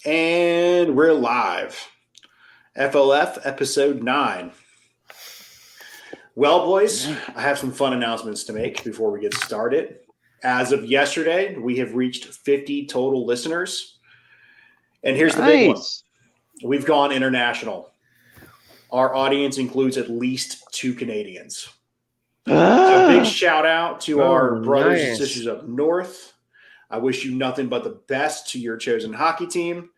And we're live. FLF episode 9. Well, boys, I have some fun announcements to make before we get started. As of yesterday, we have reached 50 total listeners. And here's the big one. We've gone international. Our audience includes at least 2 Canadians. So big shout out to our brothers and sisters up north. I wish you nothing but the best to your chosen hockey team.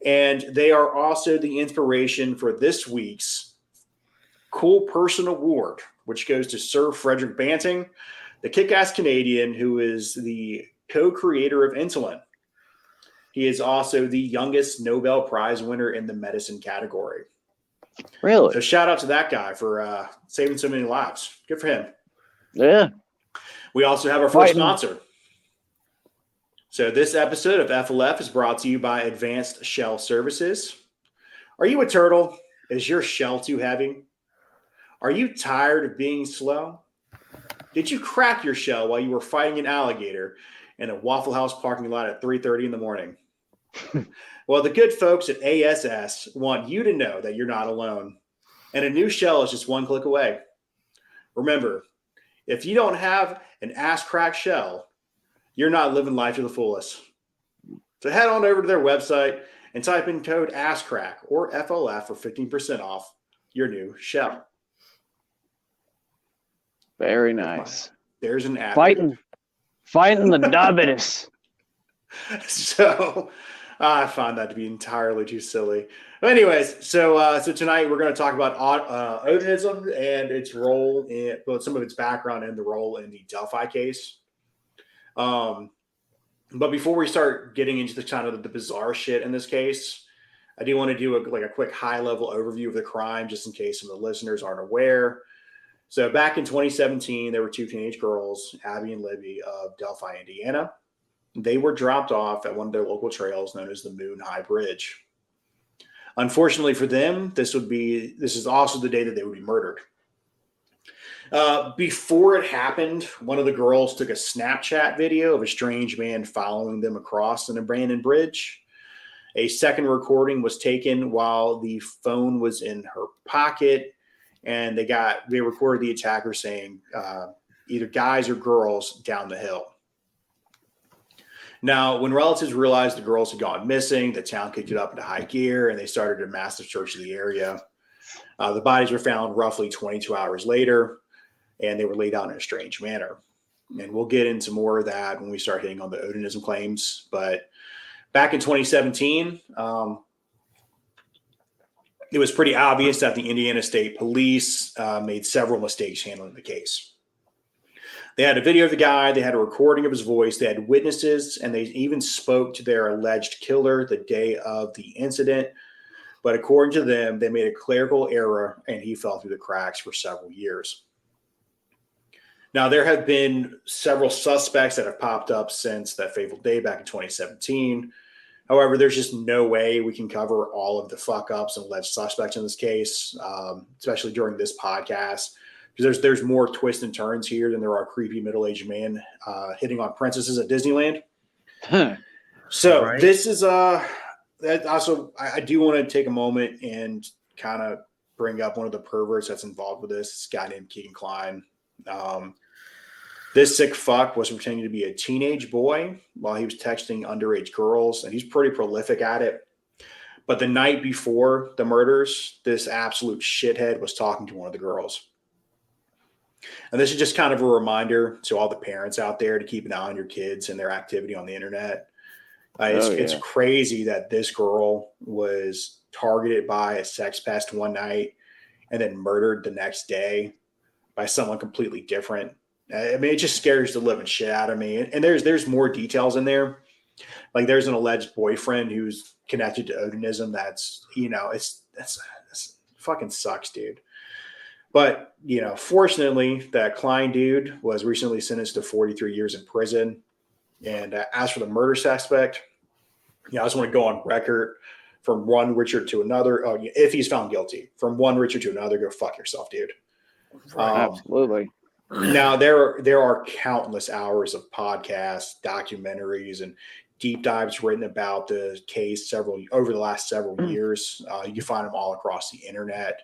And they are also the inspiration for this week's Cool Person Award, which goes to Sir Frederick Banting, the kick-ass Canadian who is the co-creator of insulin. He is also the youngest Nobel Prize winner in the medicine category. Really? So shout out to that guy for saving so many lives. Good for him. Yeah. We also have our first sponsor. So this episode of FLF is brought to you by Advanced Shell Services. Are you a turtle? Is your shell too heavy? Are you tired of being slow? Did you crack your shell while you were fighting an alligator in a Waffle House parking lot at 3:30 in the morning? Well, the good folks at ASS want you to know that you're not alone. And a new shell is just one click away. Remember, if you don't have an ass-cracked shell, you're not living life to the fullest. So head on over to their website and type in code ASSCRACK or FLF for 15% off your new shell. Very nice. There's an ad. Fighting the diabetes. So I found that to be entirely too silly. But anyways, so tonight we're going to talk about Odinism and its role in, well, some of its background and the role in the Delphi case. But before we start getting into the kind of the bizarre shit in this case, I do want to do a quick high-level overview of the crime, just in case some of the listeners aren't aware. So back in 2017, there were 2 teenage girls, Abby and Libby, of Delphi, Indiana. They were dropped off at one of their local trails known as the Moon High Bridge. Unfortunately for them, this is also the day that they would be murdered. Before it happened, one of the girls took a Snapchat video of a strange man following them across an abandoned bridge. A second recording was taken while the phone was in her pocket, and they recorded the attacker saying either guys or girls down the hill. Now, when relatives realized the girls had gone missing, the town kicked it up into high gear, and they started a massive search of the area. The bodies were found roughly 22 hours later, and they were laid out in a strange manner. And we'll get into more of that when we start hitting on the Odinism claims. But back in 2017, it was pretty obvious that the Indiana State Police made several mistakes handling the case. They had a video of the guy, they had a recording of his voice, they had witnesses, and they even spoke to their alleged killer the day of the incident. But according to them, they made a clerical error, and he fell through the cracks for several years. Now, there have been several suspects that have popped up since that fateful day back in 2017. However, there's just no way we can cover all of the fuck-ups and alleged suspects in this case, especially during this podcast, because there's more twists and turns here than there are creepy middle-aged men hitting on princesses at Disneyland. So right. This is also, I do want to take a moment and kind of bring up one of the perverts that's involved with this guy named Keegan Klein. This sick fuck was pretending to be a teenage boy while he was texting underage girls, and he's pretty prolific at it. But the night before the murders, this absolute shithead was talking to one of the girls. And this is just kind of a reminder to all the parents out there to keep an eye on your kids and their activity on the internet. It's crazy that this girl was targeted by a sex pest one night and then murdered the next day by someone completely different. I mean, it just scares the living shit out of me. And there's more details in there. Like there's an alleged boyfriend who's connected to Odinism. That's fucking sucks, dude. But, fortunately, that Klein dude was recently sentenced to 43 years in prison. And as for the murder suspect, I just want to go on record from one Richard to another. Oh, if he's found guilty, from one Richard to another, go fuck yourself, dude. Absolutely. Now, there are countless hours of podcasts, documentaries, and deep dives written about the case over the last several years. You can find them all across the internet.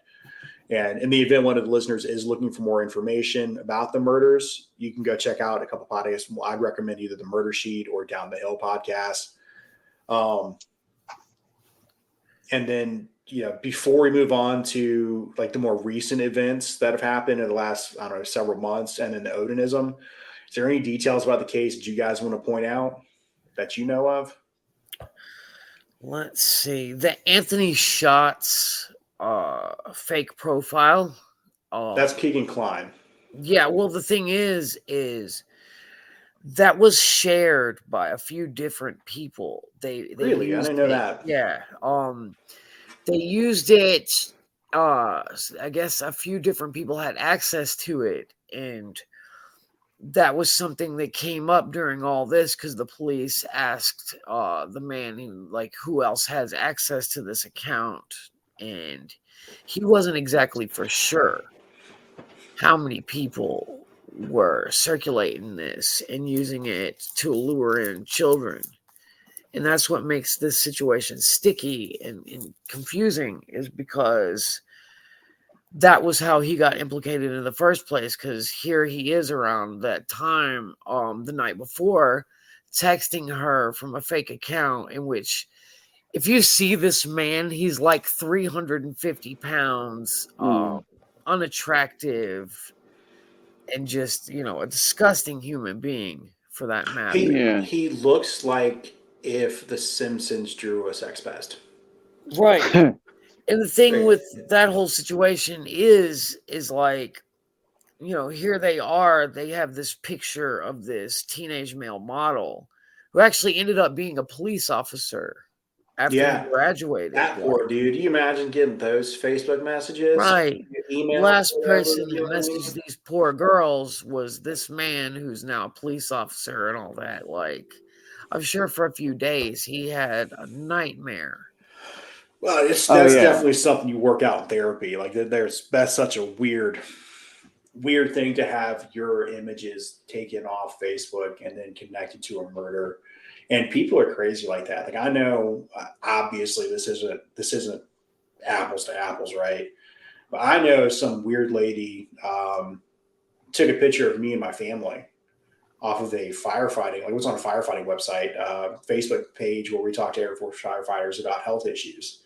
And in the event one of the listeners is looking for more information about the murders, you can go check out a couple podcasts. I'd recommend either the Murder Sheet or Down the Hill podcast. And then, before we move on to like the more recent events that have happened in the last, I don't know, several months, and then the Odinism, is there any details about the case that you guys want to point out that you know of? Let's see. The Anthony Schatz fake profile. That's Keegan Klein. Yeah, well, the thing is that was shared by a few different people. They really? I didn't know that. Yeah. They used it. I guess a few different people had access to it, and that was something that came up during all this because the police asked the man, who else has access to this account, and he wasn't exactly for sure how many people were circulating this and using it to lure in children. And that's what makes this situation sticky and confusing, is because that was how he got implicated in the first place. Because here he is around that time, the night before, texting her from a fake account in which, if you see this man, he's like 350 pounds, unattractive, and just, a disgusting human being for that matter. He looks like if The Simpsons drew a sex pest. Right. And the thing with that whole situation is like, here they are. They have this picture of this teenage male model who actually ended up being a police officer after he graduated. That poor dude. Do you imagine getting those Facebook messages? Right. The last person who messaged these poor girls was this man who's now a police officer and all that. Like, I'm sure for a few days he had a nightmare. Well, that's definitely something you work out in therapy. Like, that's such a weird thing to have your images taken off Facebook and then connected to a murder. And people are crazy like that. Like, I know, obviously this isn't apples to apples, right? But I know some weird lady took a picture of me and my family off of a firefighting, it was on a firefighting website, Facebook page where we talk to Air Force firefighters about health issues.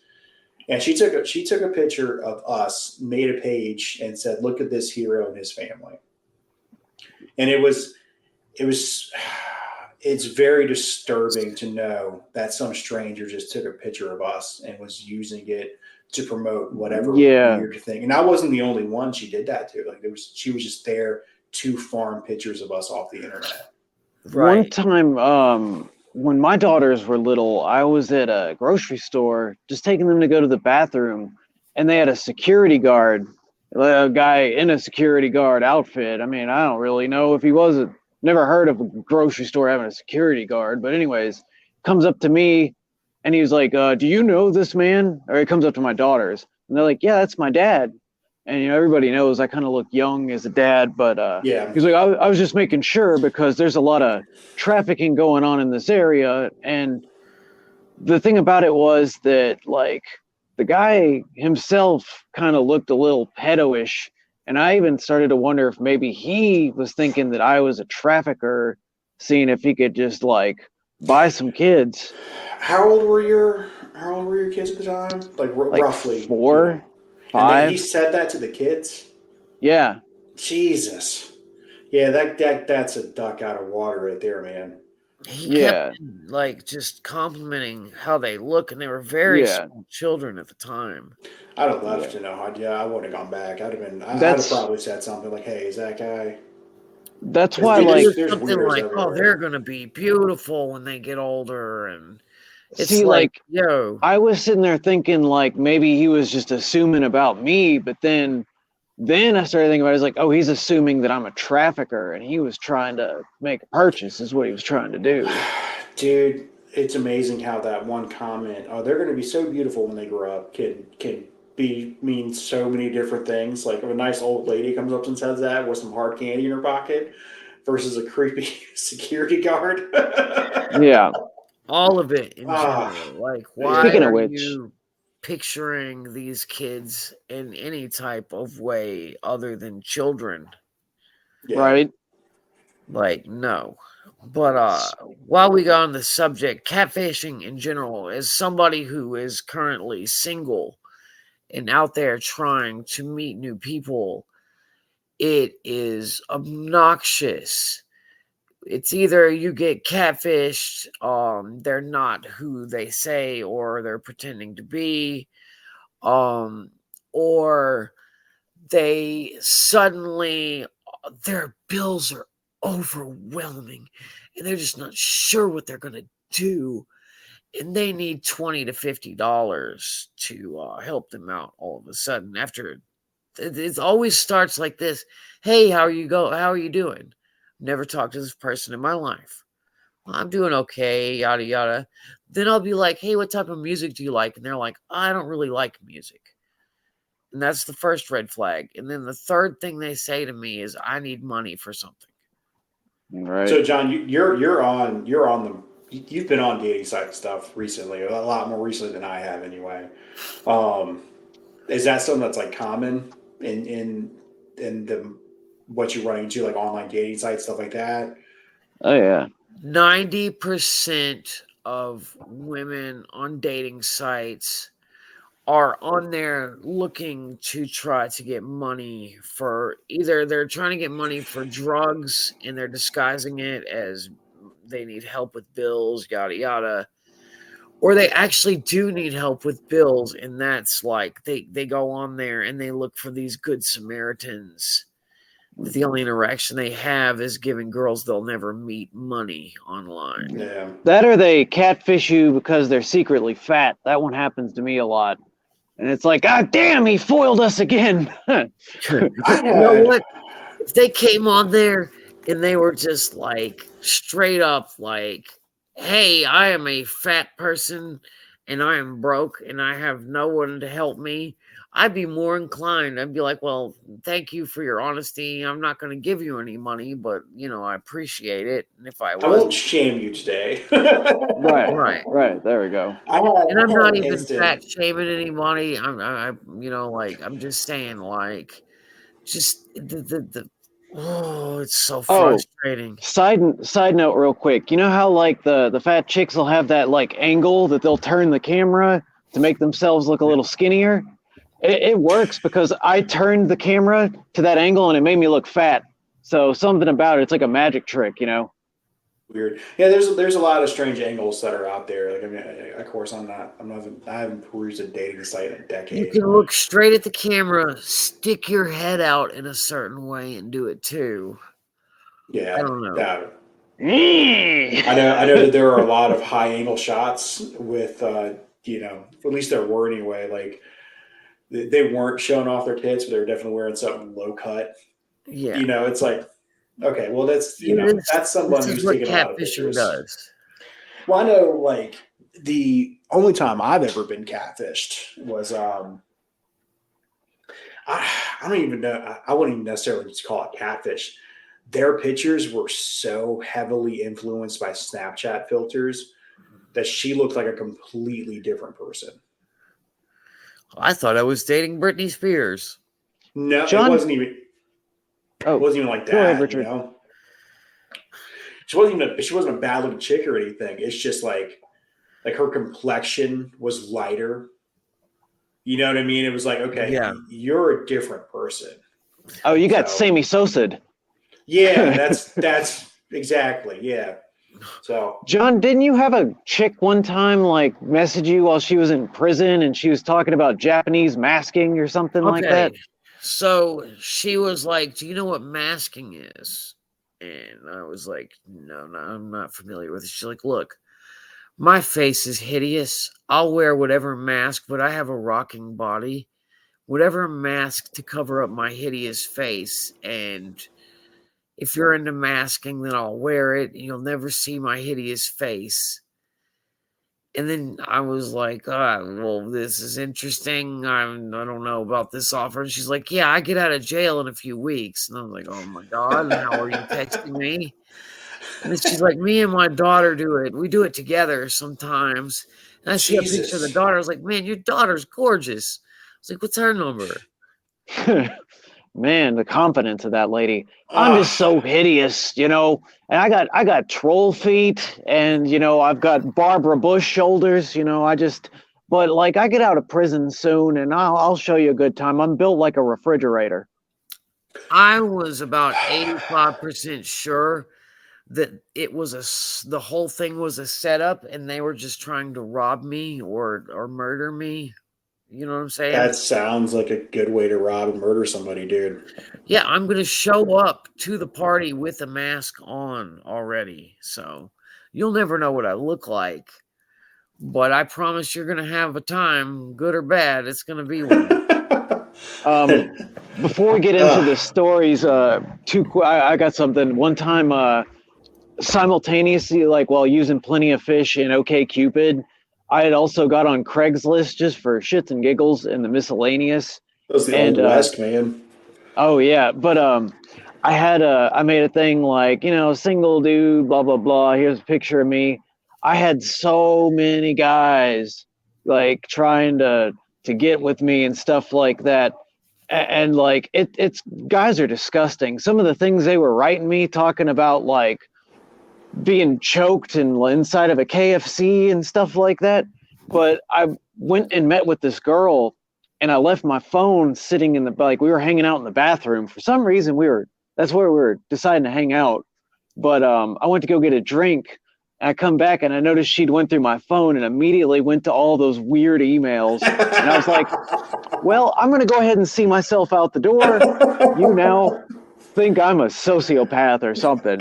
And she took a picture of us, made a page, and said, "Look at this hero and his family." And it's very disturbing to know that some stranger just took a picture of us and was using it to promote whatever weird thing. And I wasn't the only one she did that to. Like, she was just there to farm pictures of us off the internet. Right. One time, when my daughters were little, I was at a grocery store just taking them to go to the bathroom, and they had a security guard, a guy in a security guard outfit. I mean, I don't really know if he was never heard of a grocery store having a security guard, but anyways, comes up to me and he was like, "Do you know this man?" Or he comes up to my daughters and they're like, "Yeah, that's my dad." And, everybody knows I kind of look young as a dad, but he's like, I was just making sure because there's a lot of trafficking going on in this area. And the thing about it was that, like, the guy himself kind of looked a little pedo-ish. And I even started to wonder if maybe he was thinking that I was a trafficker, seeing if he could just, like, buy some kids. How old were your kids at the time? Like roughly 4, 5. And he said that to the kids? Yeah. Jesus. Yeah, that's a duck out of water right there, man. He kept, just complimenting how they look, and they were very small children at the time. I'd have left to know. I wouldn't have gone back. I'd have probably said something like, "Hey, is that guy?" That's why, there's something like, "Oh, they're gonna be beautiful when they get older," and it's I was sitting there thinking, like, maybe he was just assuming about me, but then I started thinking about it, it's like, oh, he's assuming that I'm a trafficker, and he was trying to make a purchase is what he was trying to do. Dude, it's amazing how that one comment, "Oh, they're going to be so beautiful when they grow up," can mean so many different things. Like, if a nice old lady comes up and says that with some hard candy in her pocket versus a creepy security guard. Yeah. All of it in Ah, general. Like, yeah. why Speaking of are which- you picturing these kids in any type of way other than children? Yeah. Right? Like, no. But while we got on the subject, catfishing in general, as somebody who is currently single and out there trying to meet new people, it is obnoxious. It's either you get catfished, they're not who they say or they're pretending to be, or they suddenly their bills are overwhelming and they're just not sure what they're going to do, and they need $20 to $50 to help them out all of a sudden. After it always starts like this: hey, how are you doing? Never talked to this person in my life. Well, I'm doing okay, yada yada. Then I'll be like, hey, what type of music do you like? And they're like, I don't really like music. And that's the first red flag. And then the third thing they say to me is, I need money for something. Right. So, John, you're on you've been on dating site stuff recently, a lot more recently than I have, anyway. Is that something that's like common in the what you're running into, like online dating sites, stuff like that? Oh yeah. 90% of women on dating sites are on there looking to try to get money for either they're trying to get money for drugs and they're disguising it as they need help with bills, yada yada, or they actually do need help with bills, and that's like they go on there and they look for these good Samaritans. The only interaction they have is giving girls they'll never meet money online. Yeah. That or they catfish you because they're secretly fat. That one happens to me a lot. And it's like, God damn, he foiled us again. I You know had, what? If they came on there and they were just like straight up like, hey, I am a fat person and I am broke and I have no one to help me, I'd be more inclined. I'd be like, well, thank you for your honesty. I'm not going to give you any money, but, I appreciate it. And if I I won't was, shame you today. right. There we go. And I'm not an even instant. fat shaming anybody. I'm just saying, like, just it's so frustrating. Side note real quick. You know how like the fat chicks will have that like angle that they'll turn the camera to make themselves look a little skinnier? It works because I turned the camera to that angle and it made me look fat. So something about it's like a magic trick, Weird. Yeah, there's a lot of strange angles that are out there. Like, I mean, of course, I haven't perused a dating site in a You decade. can look straight at the camera, stick your head out in a certain way, and do it too. Yeah, I don't know. yeah. I know that there are a lot of high angle shots with, at least there were anyway. Like they weren't showing off their tits, but they were definitely wearing something low cut. Yeah. It's like, okay, well, that's that's someone This is who's what taking a lot of catfishing pictures. does. Well, I know, like the only time I've ever been catfished was I don't even know. I wouldn't even necessarily just call it catfish. Their pictures were so heavily influenced by Snapchat filters that she looked like a completely different person. I thought I was dating Britney Spears. No, John? it wasn't even. Oh, It wasn't even like that. go ahead, Richard. She wasn't a bad looking chick or anything. It's just like her complexion was lighter. You know what I mean? It was like, okay, Yeah. you're a different person. Oh, you got So- Sammy Sosa'd. Yeah, that's exactly, yeah. So John, didn't you have a chick one time like message you while she was in prison and she was talking about Japanese masking or something like that? So she was like, do you know what masking is? And I was like, no, I'm not familiar with it. She's like, look, my face is hideous. I'll wear whatever mask, but I have a rocking body. Whatever mask to cover up my hideous face. And if you're into masking, then I'll wear it. And you'll never see my hideous face. And then I was like, well, this is interesting. I don't know about this offer. And she's like, yeah, I get out of jail in a few weeks. And I was like, oh my God, how are you texting me? And then she's like, me and my daughter do it. We do it together sometimes. And I see a picture of the Jesus. daughter. I was like, man, your daughter's gorgeous. I was like, what's her number? Man, the confidence of that lady. I'm just Ah, so hideous, and I got troll feet, and I've got Barbara Bush shoulders, but like I get out of prison soon, and I'll show you a good time. I'm built like a refrigerator. I was about 85% sure that it was the whole thing was a setup and they were just trying to rob me or murder me. You know what I'm saying? that sounds like a good way to rob and murder somebody, dude. Yeah, I'm going to show up to the party with a mask on already. So you'll never know what I look like. But I promise you're going to have a time, good or bad. It's going to be one. Before we get into the stories, I got something. One time, simultaneously, like while using Plenty of Fish and OkCupid, I had also got on Craigslist just for shits and giggles in the miscellaneous. That was the And old west, man. oh yeah, but I made a thing like single dude, blah blah blah. Here's a picture of me. I had so many guys like trying to get with me and stuff like that. And like it's guys are disgusting. Some of the things they were writing me talking about like being choked and inside of a KFC and stuff like that. But I went and met with this girl and I left my phone sitting in the, like, we were hanging out in the bathroom. For some reason, that's where we were deciding to hang out. But I went to go get a drink and I come back and I noticed she'd went through my phone and immediately went to all those weird emails. And I was like, well, I'm going to go ahead and see myself out the door. You now think I'm a sociopath or something.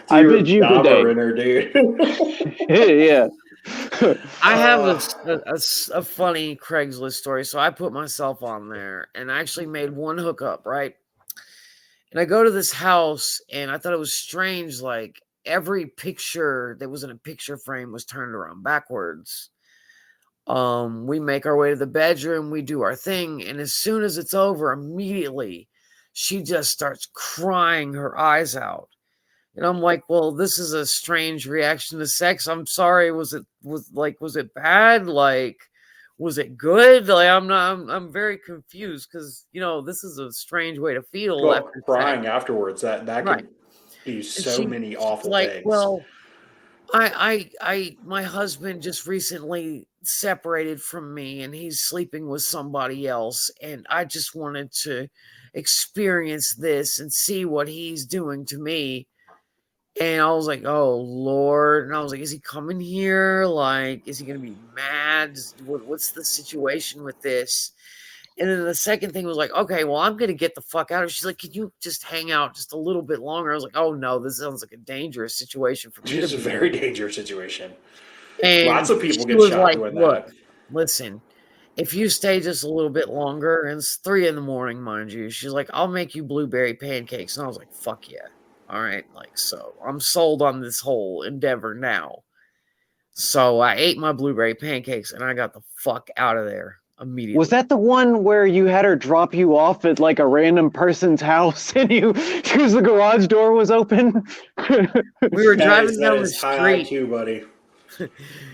I bid you good day. Dude. Yeah. I have a funny Craigslist story. So I put myself on there and I actually made one hookup, right? And I go to this house and I thought it was strange. Like every picture that was in a picture frame was turned around backwards. We make our way to the bedroom, we do our thing. And as soon as it's over, immediately she just starts crying her eyes out. And I'm like, well, this is a strange reaction to sex. I'm sorry. Was it bad? Like, was it good? Like, I'm very confused because, this is a strange way to feel Well, after sex. crying afterwards, that Right. could do And so many she's awful like, things. well, my husband just recently separated from me and he's sleeping with somebody else. And I just wanted to experience this and see what he's doing to me. And I was like, oh, Lord. And I was like, is he coming here? Like, is he going to be mad? What's the situation with this? And then the second thing was like, okay, well, I'm going to get the fuck out of here. She's like, can you just hang out just a little bit longer? I was like, oh, no, this sounds like a dangerous situation for me It's to a be very in. dangerous situation. And Lots of people she get was shot like, doing look, that. listen, if you stay just a little bit longer, and it's 3 a.m, mind you, she's like, I'll make you blueberry pancakes. And I was like, fuck yeah. All right. Like, so I'm sold on this whole endeavor now. So I ate my blueberry pancakes and I got the fuck out of there immediately. Was that the one where you had her drop you off at like a random person's house and because the garage door was open? We were driving That down the is high street. IQ, buddy.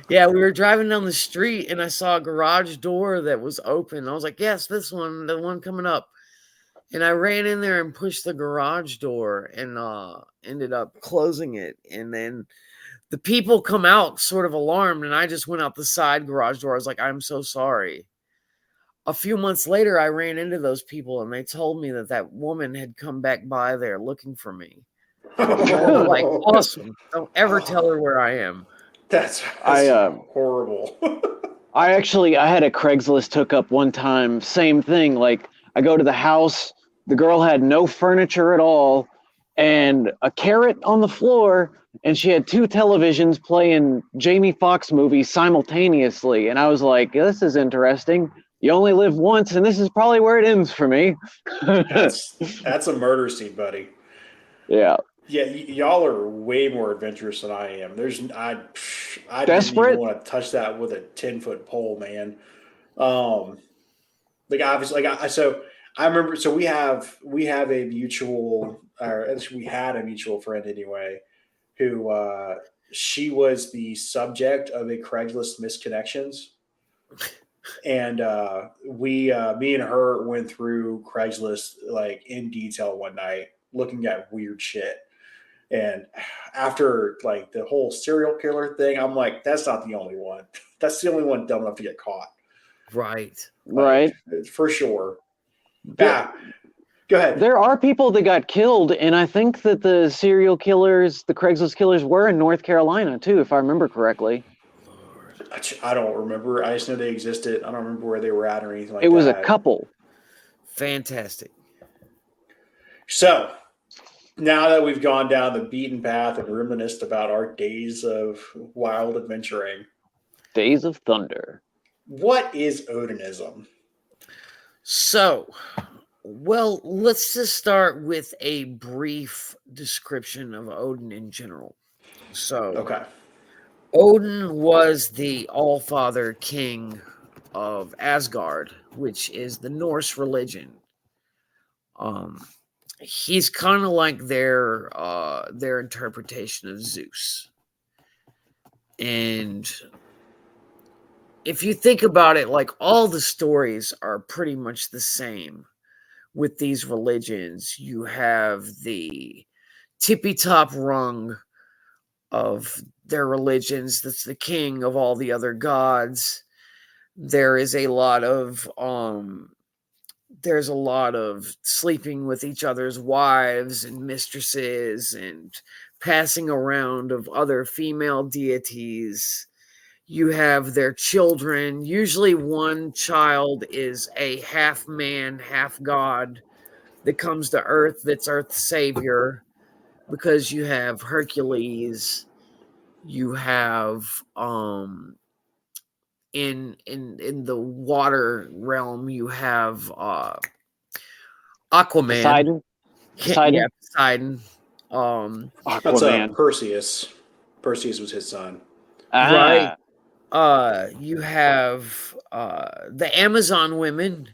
Yeah, we were driving down the street and I saw a garage door that was open. I was like, yes, this one, the one coming up. And I ran in there and pushed the garage door and ended up closing it. And then the people come out sort of alarmed, and I just went out the side garage door. I was like, I'm so sorry. A few months later, I ran into those people, and they told me that woman had come back by there looking for me. I was like, awesome. Don't ever tell her where I am. That's horrible. I had a Craigslist hookup one time. Same thing. Like I go to the house, the girl had no furniture at all, and a carrot on the floor, and she had 2 televisions playing Jamie Foxx movies simultaneously. And I was like, this is interesting. You only live once, and this is probably where it ends for me. That's a murder scene, buddy. Yeah. Yeah, y'all are way more adventurous than I am. I didn't Desperate? even want to touch that with a 10-foot pole, man. Like obviously, so I remember. So we have a mutual, or at least we had a mutual friend anyway. who she was the subject of a Craigslist misconnections. And me and her went through Craigslist like in detail one night, looking at weird shit. And after like the whole serial killer thing, I'm like, that's not the only one. That's the only one dumb enough to get caught. Right. Right. For sure. Yeah. Go ahead. There are people that got killed, and I think that the serial killers, the Craigslist killers, were in North Carolina too, if I remember correctly. I don't remember. I just know they existed. I don't remember where they were at or anything like that. It was a couple. Fantastic. So now that we've gone down the beaten path and reminisced about our days of wild adventuring, Days of Thunder. What is Odinism? So, well, let's just start with a brief description of Odin in general. So, Okay. Odin was the All-Father King of Asgard, which is the Norse religion. He's kind of like their interpretation of Zeus. And if you think about it, like all the stories are pretty much the same with these religions. You have the tippy top rung of their religions that's the king of all the other gods. There is a lot of sleeping with each other's wives and mistresses and passing around of other female deities. You have their children. Usually one child is a half man, half god that comes to Earth, that's Earth's savior, because you have Hercules, you have in the water realm, you have Aquaman. Poseidon. Yeah, Poseidon. That's Aquaman. Perseus. Perseus was his son. Right. You have the Amazon women.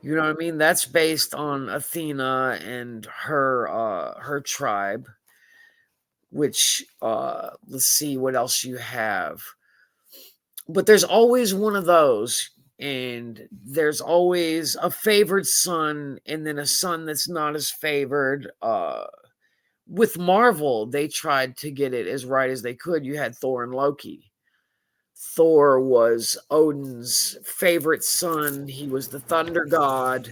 You know what I mean? That's based on Athena and her tribe. Which let's see what else you have. But there's always one of those, and there's always a favored son, and then a son that's not as favored. With Marvel, they tried to get it as right as they could. You had Thor and Loki. Thor was Odin's favorite son. He was the thunder god.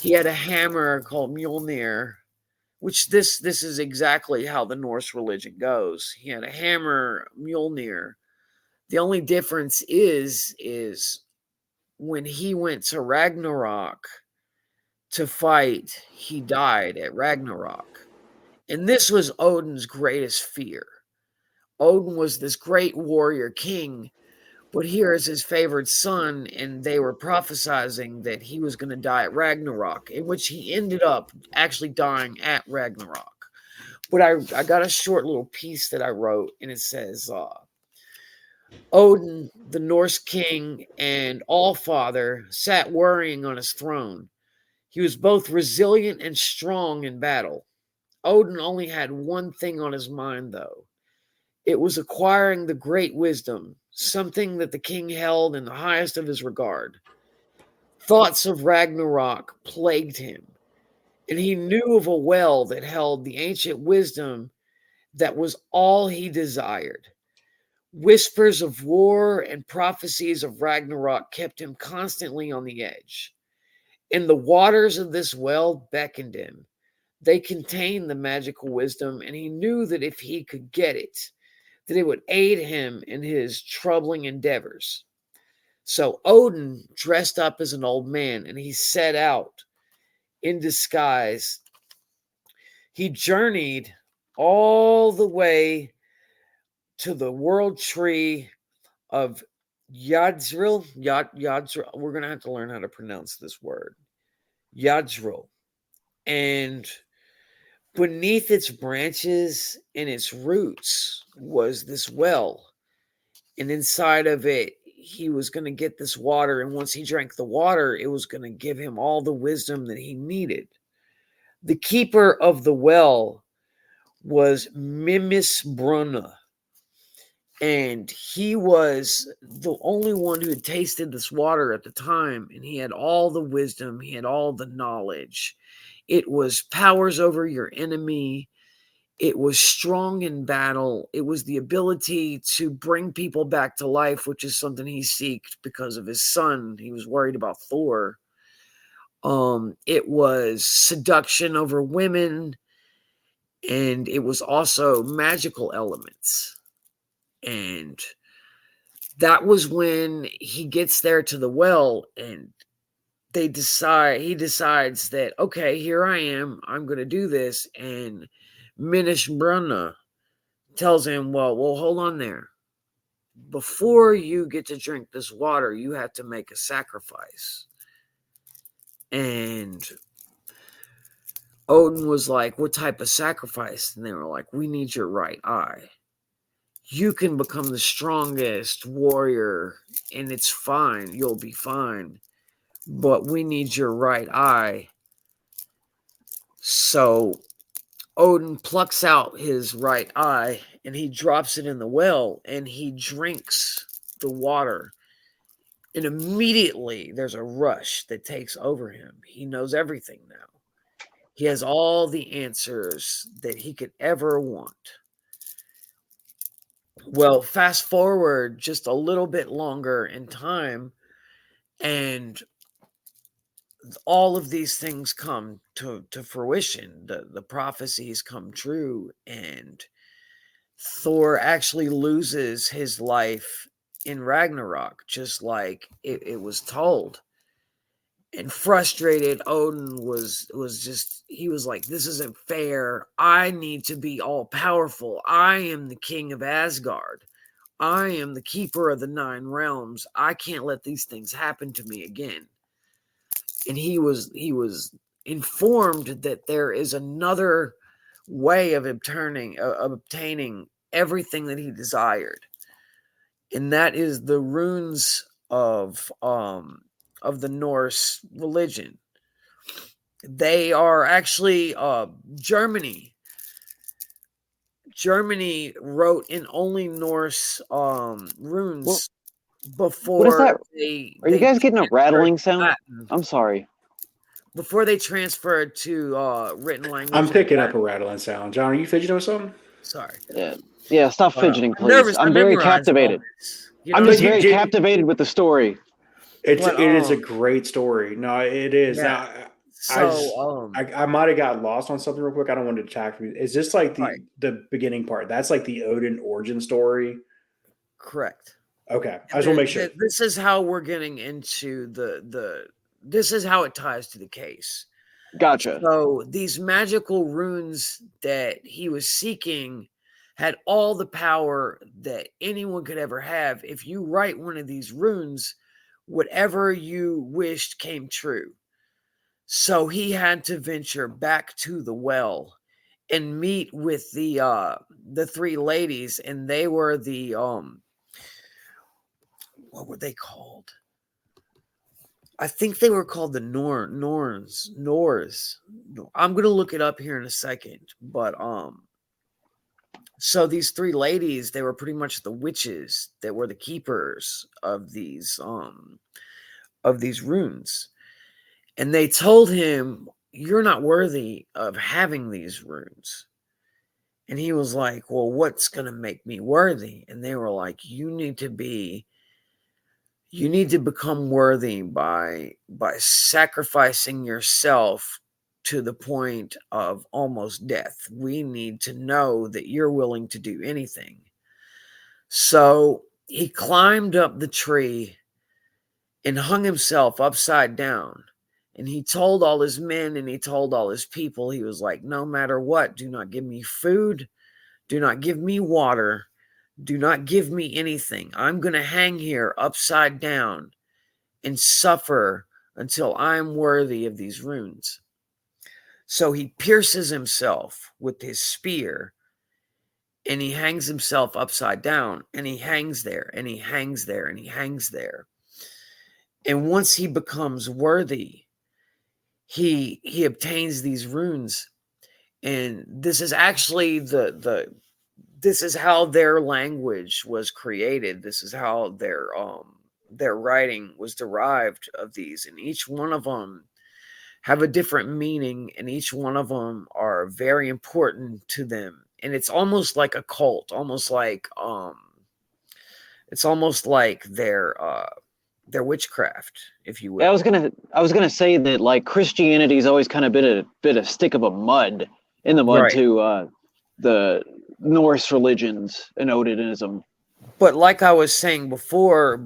He had a hammer called Mjolnir, which this is exactly how the Norse religion goes. He had a hammer, Mjolnir. The only difference is when he went to Ragnarok to fight, he died at Ragnarok. And this was Odin's greatest fear. Odin was this great warrior king, but here is his favored son, and they were prophesizing that he was going to die at Ragnarok, in which he ended up actually dying at Ragnarok. But I got a short little piece that I wrote, and it says, Odin, the Norse king and All-Father, sat worrying on his throne. He was both resilient and strong in battle. Odin only had one thing on his mind, though. It was acquiring the great wisdom, something that the king held in the highest of his regard. Thoughts of Ragnarok plagued him, and he knew of a well that held the ancient wisdom that was all he desired. Whispers of war and prophecies of Ragnarok kept him constantly on the edge. And the waters of this well beckoned him. They contained the magical wisdom, and he knew that if he could get it, that it would aid him in his troubling endeavors. So Odin dressed up as an old man, and he set out in disguise. He journeyed all the way to the world tree of Yggdrasil. We're going to have to learn how to pronounce this word. Yggdrasil. And beneath its branches and its roots was this well. And inside of it, he was going to get this water. And once he drank the water, it was going to give him all the wisdom that he needed. The keeper of the well was Mimisbrunna. And he was the only one who had tasted this water at the time. And he had all the wisdom. He had all the knowledge. It was powers over your enemy. It was strong in battle. It was the ability to bring people back to life, which is something he seeked because of his son. He was worried about Thor. It was seduction over women. And it was also magical elements. And that was when he gets there to the well, and he decides that, okay, here I am, I'm going to do this. And Minishbrunna tells him, well, hold on there. Before you get to drink this water, you have to make a sacrifice. And Odin was like, what type of sacrifice? And they were like, we need your right eye. You can become the strongest warrior, and it's fine. You'll be fine. But we need your right eye. So Odin plucks out his right eye, and he drops it in the well, and he drinks the water. And immediately there's a rush that takes over him. He knows everything now. He has all the answers that he could ever want. Well, fast forward just a little bit longer in time, and all of these things come to fruition. The prophecies come true, and Thor actually loses his life in Ragnarok, just like it was told. And frustrated, Odin was just, he was like, this isn't fair. I need to be all powerful. I am the king of Asgard. I am the keeper of the 9 realms. I can't let these things happen to me again. And he was informed that there is another way of obtaining everything that he desired. And that is the runes of the Norse religion. They are actually Germany. Germany wrote in only Norse runes before what is that? Are you guys getting a rattling sound? Latin. I'm sorry. Before they transferred to written language. I'm picking up a rattling sound. John, are you fidgeting with something? Sorry. Yeah. Stop fidgeting, please. Nervous. I'm very captivated. I'm just very captivated with the story. It is a great story. No, it is. Yeah. I might have got lost on something real quick. I don't want to attack you. Is this like the beginning part? That's like the Odin origin story? Correct. Okay. I just want to make sure. This is how we're getting into this is how it ties to the case. Gotcha. So these magical runes that he was seeking had all the power that anyone could ever have. If you write one of these runes, whatever you wished came true. So he had to venture back to the well and meet with the 3 ladies, and they were the what were they called? I think they were called the Norns. I'm gonna look it up here in a second, but so these 3 ladies, they were pretty much the witches that were the keepers of these runes. And they told him, you're not worthy of having these runes. And he was like, well, what's going to make me worthy? And they were like, you need to become worthy by sacrificing yourself to the point of almost death. We need to know that you're willing to do anything. So he climbed up the tree and hung himself upside down. And he told all his men and he told all his people, he was like, no matter what, do not give me food. Do not give me water. Do not give me anything. I'm going to hang here upside down and suffer until I'm worthy of these runes. So he pierces himself with his spear and he hangs himself upside down and he hangs there and he hangs there and he hangs there. And once he becomes worthy, he obtains these runes, And this is actually this is how their language was created. This is how their writing was derived of these, and each one of them have a different meaning, and each one of them are very important to them. And it's almost like a cult, almost like it's almost like their witchcraft, if you Yeah, will. I was gonna say that like Christianity's always kind of been a bit of stick of a mud in the mud Right. to the Norse religions and Odinism. But like I was saying before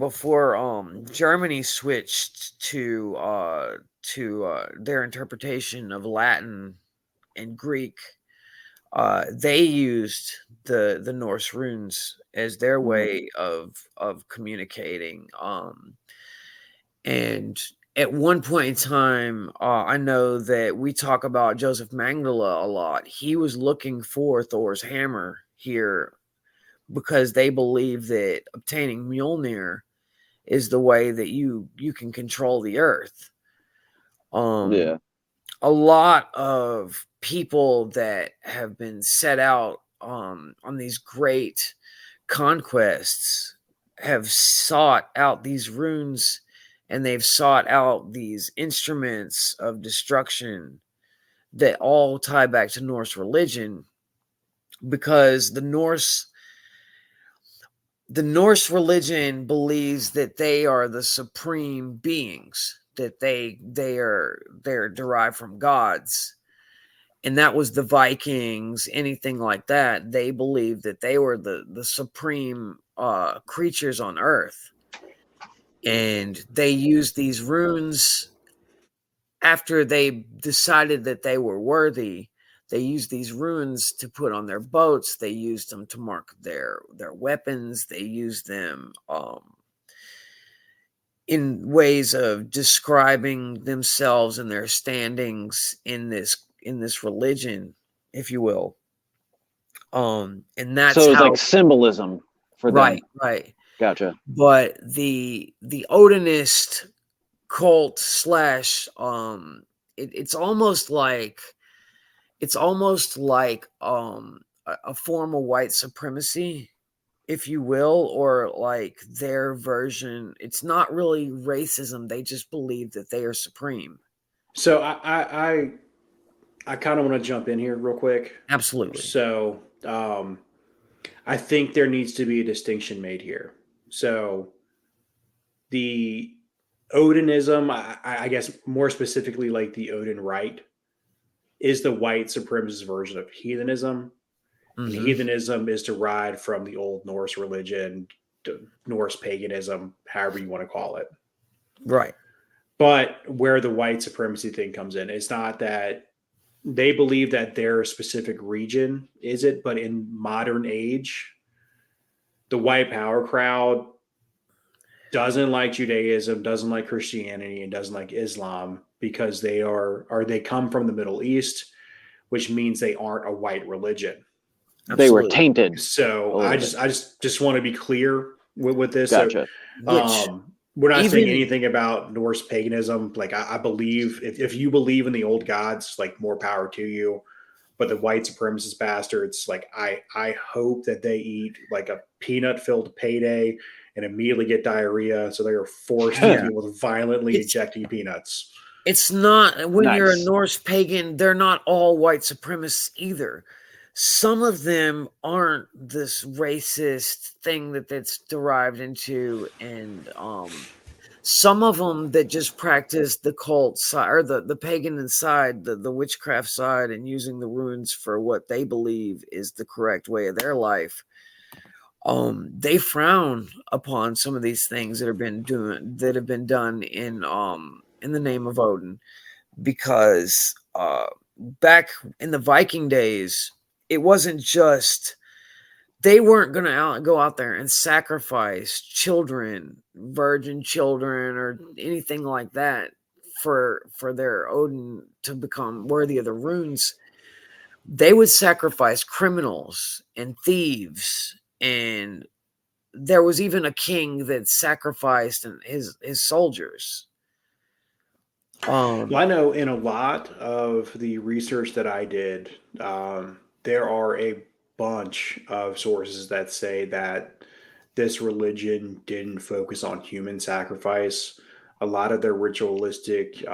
Germany switched to their interpretation of Latin and Greek, they used the Norse runes as their way of communicating. And at one point in time, I know that we talk about Joseph Mengele a lot. He was looking for Thor's hammer here because they believe that obtaining Mjolnir is the way that you can control the earth. Yeah. A lot of people that have been set out on these great conquests have sought out these runes, and they've sought out these instruments of destruction that all tie back to Norse religion, because the Norse religion believes that they are the supreme beings, that they're derived from gods. And that was the Vikings, anything like that. They believed that they were the supreme creatures on earth. And they used these runes after they decided that they were worthy. They used these runes to put on their boats. They used them to mark their weapons. They used them in ways of describing themselves and their standings in this religion, if you will. And that's So it's how like symbolism for them. right. Gotcha. But the Odinist cult slash it's almost like a form of white supremacy, if you will, or like their version. It's not really racism. They just believe that they are supreme. So I kind of want to jump in here real quick. Absolutely. So I think there needs to be a distinction made here. So the Odinism, I guess more specifically, like the Odin rite, is the white supremacist version of heathenism. And Hmm. heathenism is derived from the old Norse religion, Norse paganism, however you want to call it. Right. But where the white supremacy thing comes in, it's not that they believe that their specific region is it, but in modern age, the white power crowd doesn't like Judaism, doesn't like Christianity, and doesn't like Islam because they come from the Middle East, which means they aren't a white religion. They were Absolutely. tainted So a I little just bit. I just want to be clear with this. So Gotcha. Which we're not saying even anything about Norse paganism. Like I believe if you believe in the old gods, like more power to you. But the white supremacist bastards, like I hope that they eat like a peanut filled payday and immediately get diarrhea, so they are forced to yeah, deal with violently it's ejecting peanuts. it's not, when you're a Nice. Norse pagan, they're not all white supremacists either. Some of them aren't this racist thing that's derived into, and some of them that just practice the cult side, or the pagan inside, the witchcraft side, and using the runes for what they believe is the correct way of their life. They frown upon some of these things that have been done in the name of Odin, because back in the Viking days, it wasn't just, they weren't going to go out there and sacrifice children, virgin children, or anything like that for their Odin to become worthy of the runes. They would sacrifice criminals and thieves, and there was even a king that sacrificed his soldiers. Well, I know in a lot of the research that I did, there are a bunch of sources that say that this religion didn't focus on human sacrifice. A lot of their ritualistic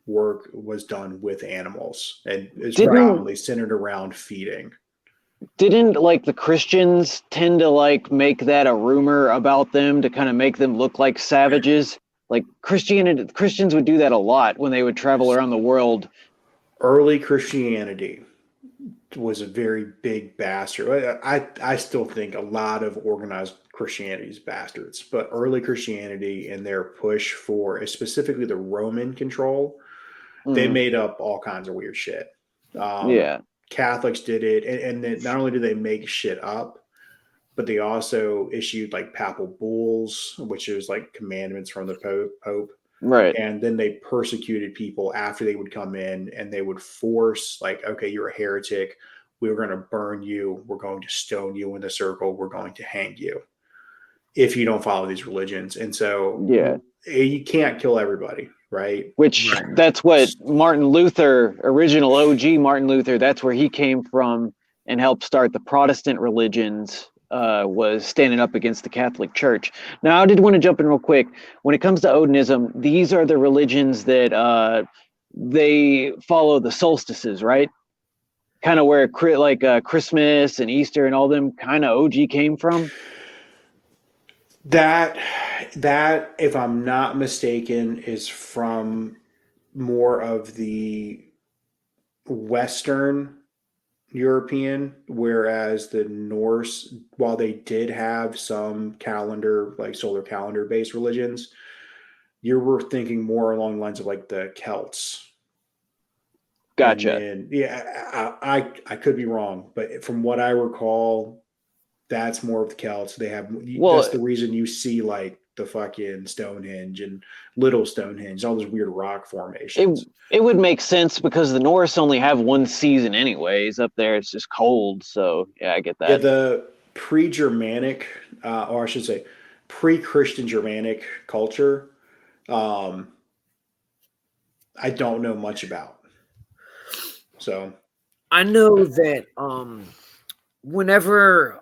work was done with animals and is Didn't predominantly centered around feeding. didn't like the Christians tend to like make that a rumor about them to kind of make them look like savages? Like Christians would do that a lot when they would travel around the world. Early Christianity was a very big bastard. I still think a lot of organized Christianity is bastards, but early Christianity and their push for specifically the Roman control, they Mm, made up all kinds of weird shit. Um, yeah, Catholics did it, and then not only did they make shit up, but they also issued like papal bulls, which is like commandments from the Pope, right. and then they persecuted people after they would come in and they would force like, okay, you're a heretic, we're going to burn you, we're going to stone you in the circle, we're going to hang you if you don't follow these religions. And so Yeah. you can't kill everybody, right? Which that's what Martin Luther, original OG Martin Luther, that's where he came from and helped start the Protestant religions, was standing up against the Catholic Church. Now, I did want to jump in real quick. When it comes to Odinism, these are the religions that they follow the solstices, right? Kind of where Christmas and Easter and all them kind of OG came from. that that if I'm not mistaken is from more of the Western European, whereas the Norse, while they did have some calendar, like solar calendar based religions, you were thinking more along the lines of like the Celts. And Gotcha. then, yeah, I could be wrong, but from what I recall, that's more of the Celts. They have that's Well, the reason you see like the fucking Stonehenge and Little Stonehenge, all those weird rock it formations. it would make sense because the Norse only have one season anyways. Up there, it's just cold. So yeah, I get Yeah, that. the pre-Germanic, or I should say, pre-Christian Germanic culture, um, I don't know much about. So, I know that whenever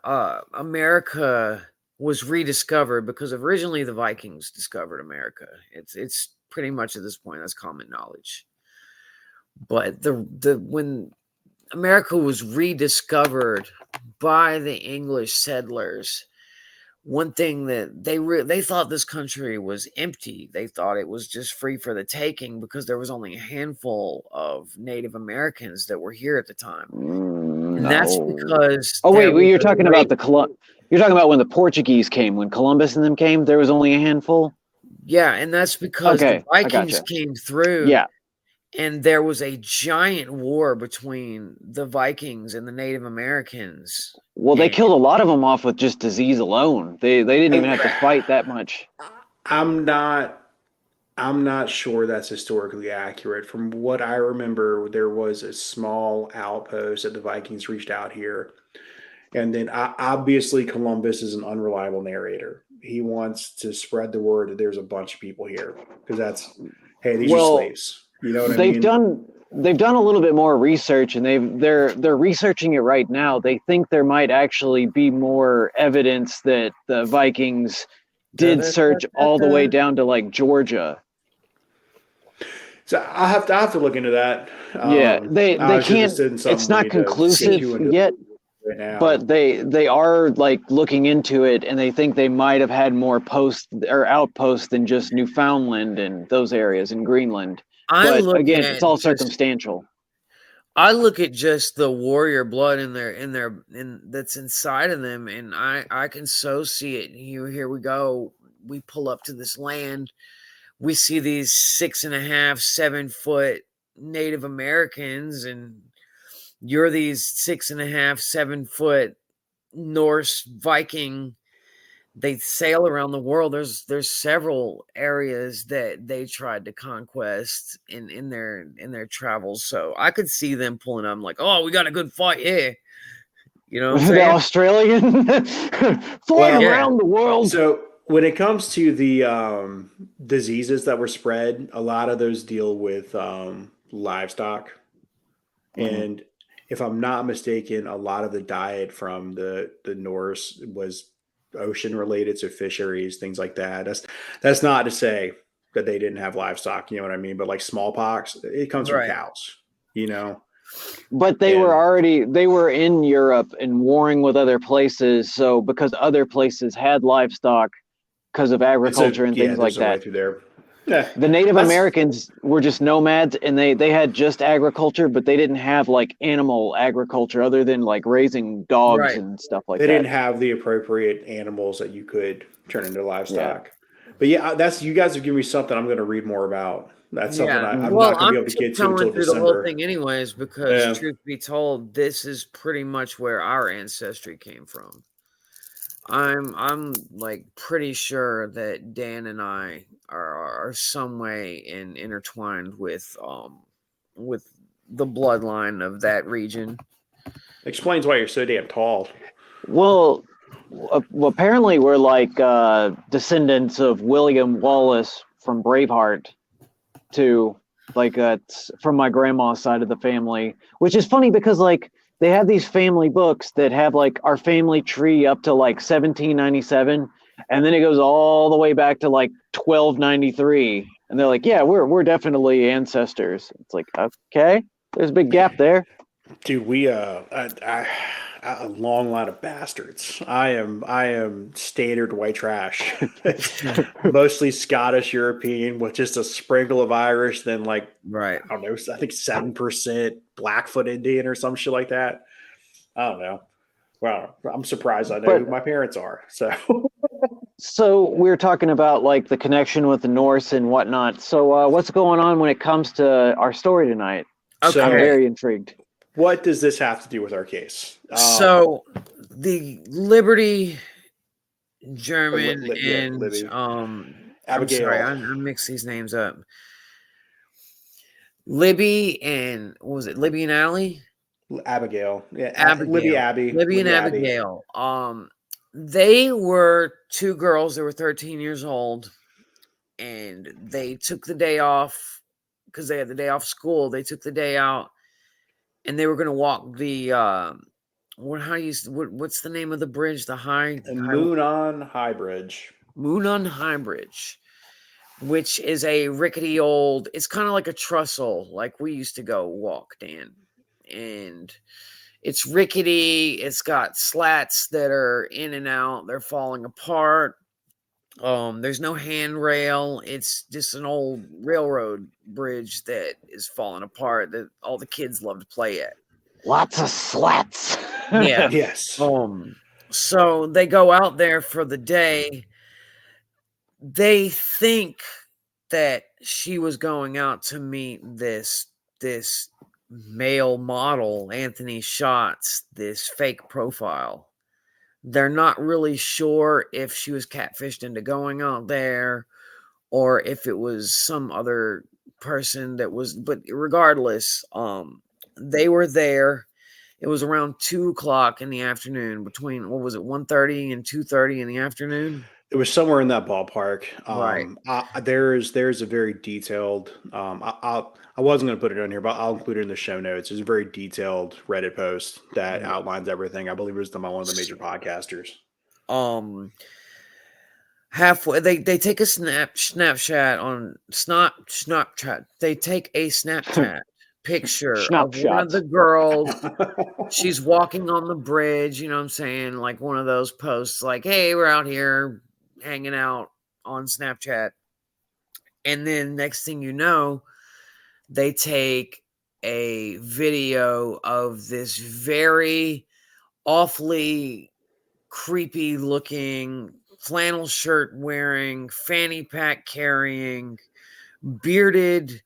America was rediscovered, because originally the Vikings discovered America. It's pretty much at this point that's common knowledge. But the when America was rediscovered by the English settlers, one thing that they thought this country was empty. They thought it was just free for the taking because there was only a handful of Native Americans that were here at the time. And that's No. because Oh wait, there well, was you're a talking great, about You're talking about when the Portuguese came, when Columbus and them came. There was only a handful. yeah, and that's because the Okay, I Vikings gotcha. came through Yeah. and there was a giant war between the Vikings and the Native Americans. Well, they And killed a lot of them off with just disease alone. They didn't even have to I, fight that much. I'm not. I'm not sure that's historically accurate. From what I remember, there was a small outpost that the Vikings reached out here. And then obviously, Columbus is an unreliable narrator. He wants to spread the word that there's a bunch of people here because that's, hey, these are Well, slaves. You know what I they've mean? done they've done a little bit more research, and they're researching it right now. They think there might actually be more evidence that the Vikings did search all the way down to like Georgia. So I have to look into that. Yeah, they Obviously, this can't. isn't It's something we not need to get conclusive too into yet, right now. but they are like looking into it, and they think they might have had more posts or outposts than just Newfoundland and those areas in Greenland. I But look again, it's at all just circumstantial. I look at just the warrior blood in that's inside of them, and I can so see it. Here we go. We pull up to this land. We see these 6.5, 7 foot Native Americans, and you're these 6.5, 7 foot Norse Viking. They sail around the world. There's several areas that they tried to conquest in their travels. So I could see them pulling up like, oh, we got a good fight here. You know what I'm The saying? Australian flying Well, Yeah. around the world. so when it comes to the diseases that were spread, a lot of those deal with livestock. Mhm. And if I'm not mistaken, a lot of the diet from the Norse was ocean related, so fisheries, things like that. That's not to say that they didn't have livestock, you know what I mean? But like smallpox, it comes from Right. cows, you know. But they And were in Europe and warring with other places. So because other places had livestock because of agriculture and things like there's a way that. through there. Yeah, The Native that's Americans were just nomads and they had just agriculture, but they didn't have like animal agriculture other than like raising dogs Right. and stuff like they that. didn't have the appropriate animals that you could turn into Yeah. livestock. But yeah, that's you guys have given me something I'm going to read more about. That's something Yeah. I'm Mhm. not Well, going to be I'm able to get to until tiptoeing through the whole December. thing anyways, because Yeah. truth be told, this is pretty much where our ancestry came from. I'm like pretty sure that Dan and I are some way intertwined with the bloodline of that region. Explains why you're so damn tall. Well, apparently we're like descendants of William Wallace from Braveheart to like from my grandma's side of the family, which is funny because like they have these family books that have like our family tree up to like 1797, and then it goes all the way back to like 1293, and they're like, yeah, we're definitely ancestors. It's like, okay, there's a big gap there. Dude, a long line of bastards. I am standard white trash. Mostly Scottish European with just a sprinkle of Irish, then like Right. I don't know, I think 7% Blackfoot Indian or some shit like that. I don't know. Well, I'm surprised I know But who my parents are. So so we're talking about like the connection with the Norse and whatnot. So what's going on when it comes to our story tonight? I'm so Okay. very intrigued. what does this have to do with our case? So the Liberty German Yeah, and Libby. I'm sorry, Abigail. I mix these names up. Libby and what was it Libby and Allie? Abigail. Yeah, Libby Abigail. Abby. Libby and Libby Abby. Abigail. They were two girls that were 13 years old, and they took the day off because they had the day off school. They took the day out, and they were going to walk the what's the name of the bridge? The And Moon on High Bridge. Moon on High Bridge, which is a rickety old. It's kind of like a trestle, like we used to go walk, Dan, and it's rickety. It's got slats that are in and out. They're falling apart. There's no handrail. It's just an old railroad bridge that is falling apart that all the kids love to play at. Lots of slats. Yeah. Yes. So they go out there for the day. They think that she was going out to meet this male model, Anthony Schatz, this fake profile. They're not really sure if she was catfished into going out there or if it was some other person that was, but regardless, they were there. It was around 2:00 in the afternoon, between what was it, 1:30 and 2:30 in the afternoon. It was somewhere in that ballpark. Right. There's a very detailed. I wasn't going to put it on here, but I'll include it in the show notes. There's a very detailed Reddit post that outlines everything. I believe it was done by one of the major podcasters. Halfway they take a snapshot on Snapchat. They take a Snapchat picture of one of Snapshots. the girls. She's walking on the bridge, you know what I'm saying? Like one of those posts like, "Hey, we're out here hanging out on Snapchat." And then next thing you know, they take a video of this very awfully creepy looking flannel shirt wearing, fanny pack carrying, bearded,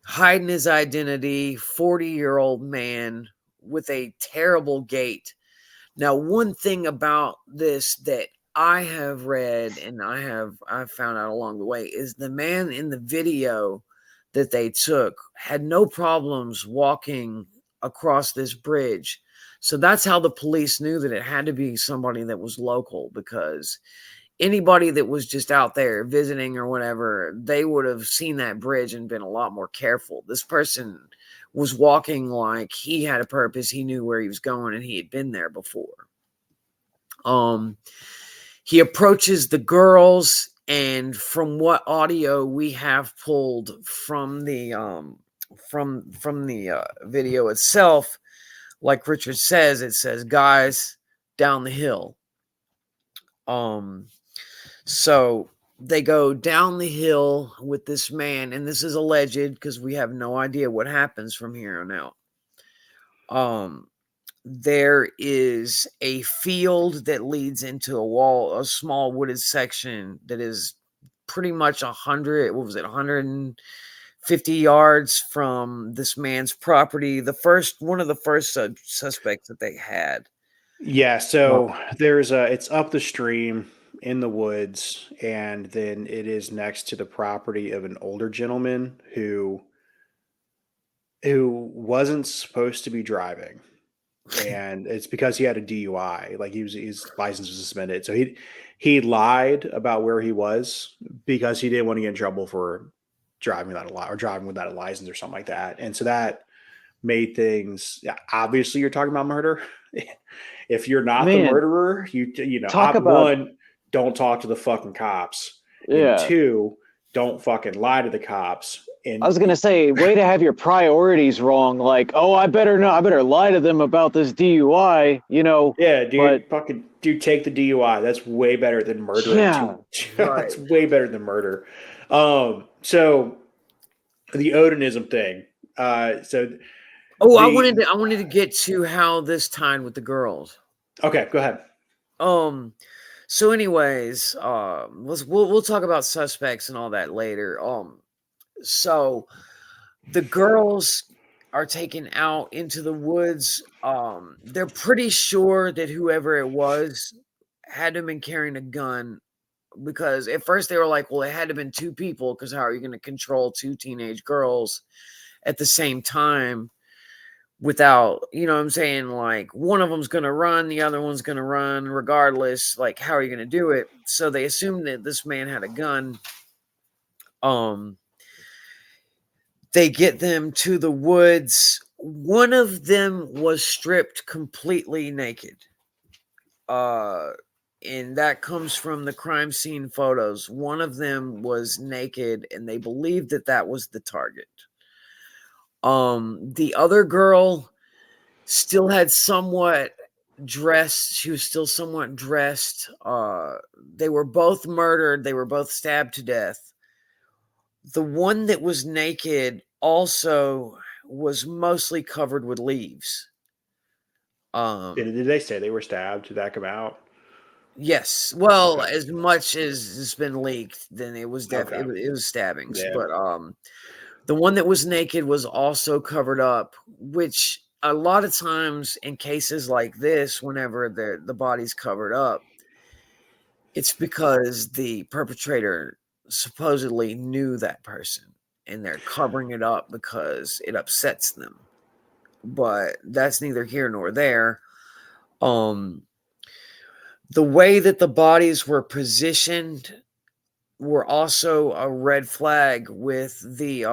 hiding his identity, 40-year-old man with a terrible gait. Now, one thing about this that I have read and I've found out along the way is the man in the video that they took had no problems walking across this bridge. So that's how the police knew that it had to be somebody that was local, because anybody that was just out there visiting or whatever, they would have seen that bridge and been a lot more careful. This person was walking like he had a purpose. He knew where he was going and he had been there before. He approaches the girls, and from what audio we have pulled from the video itself, like Richard says, it says, "Guys, down the hill." So they go down the hill with this man, and this is alleged because we have no idea what happens from here on out. There is a field that leads into a small wooded section that is pretty much 150 yards from this man's property. One of the first suspects that they had. Yeah, so it's up the stream in the woods, and then it is next to the property of an older gentleman who wasn't supposed to be driving. And it's because he had a DUI, like his license was suspended. So he lied about where he was because he didn't want to get in trouble for driving without a license or something like that. And so that made things, obviously you're talking about murder. If you're not the murderer, don't talk to the fucking cops. Yeah. And 2, don't fucking lie to the cops. And I was gonna say, way to have your priorities wrong. Like, oh, I better lie to them about this DUI. Yeah, dude, take the DUI. That's way better than murder. Yeah, right. It's way better than murder. So the Odinism thing. I wanted to get to how this tied with the girls. Okay, go ahead. So anyways, we'll talk about suspects and all that later. So the girls are taken out into the woods. They're pretty sure that whoever it was had to have been carrying a gun, because at first they were like, well, it had to have been 2 people, because how are you going to control 2 teenage girls at the same time without, you know what I'm saying, like one of them's going to run, the other one's going to run regardless. Like, how are you going to do it? So they assumed that this man had a gun. They get them to the woods. One of them was stripped completely naked. And that comes from the crime scene photos. One of them was naked, and they believed that was the target. The other girl still had somewhat dressed. She was still somewhat dressed. They were both murdered. They were both stabbed to death. The one that was naked also was mostly covered with leaves. Did they say they were stabbed? Did that come out? Yes. Well, okay. As much as it's been leaked, then it was definitely it was stabbings. Yeah. But the one that was naked was also covered up, which a lot of times in cases like this, whenever the body's covered up, it's because the perpetrator supposedly knew that person, and they're covering it up because it upsets them. But that's neither here nor there. The way that the bodies were positioned were also a red flag with the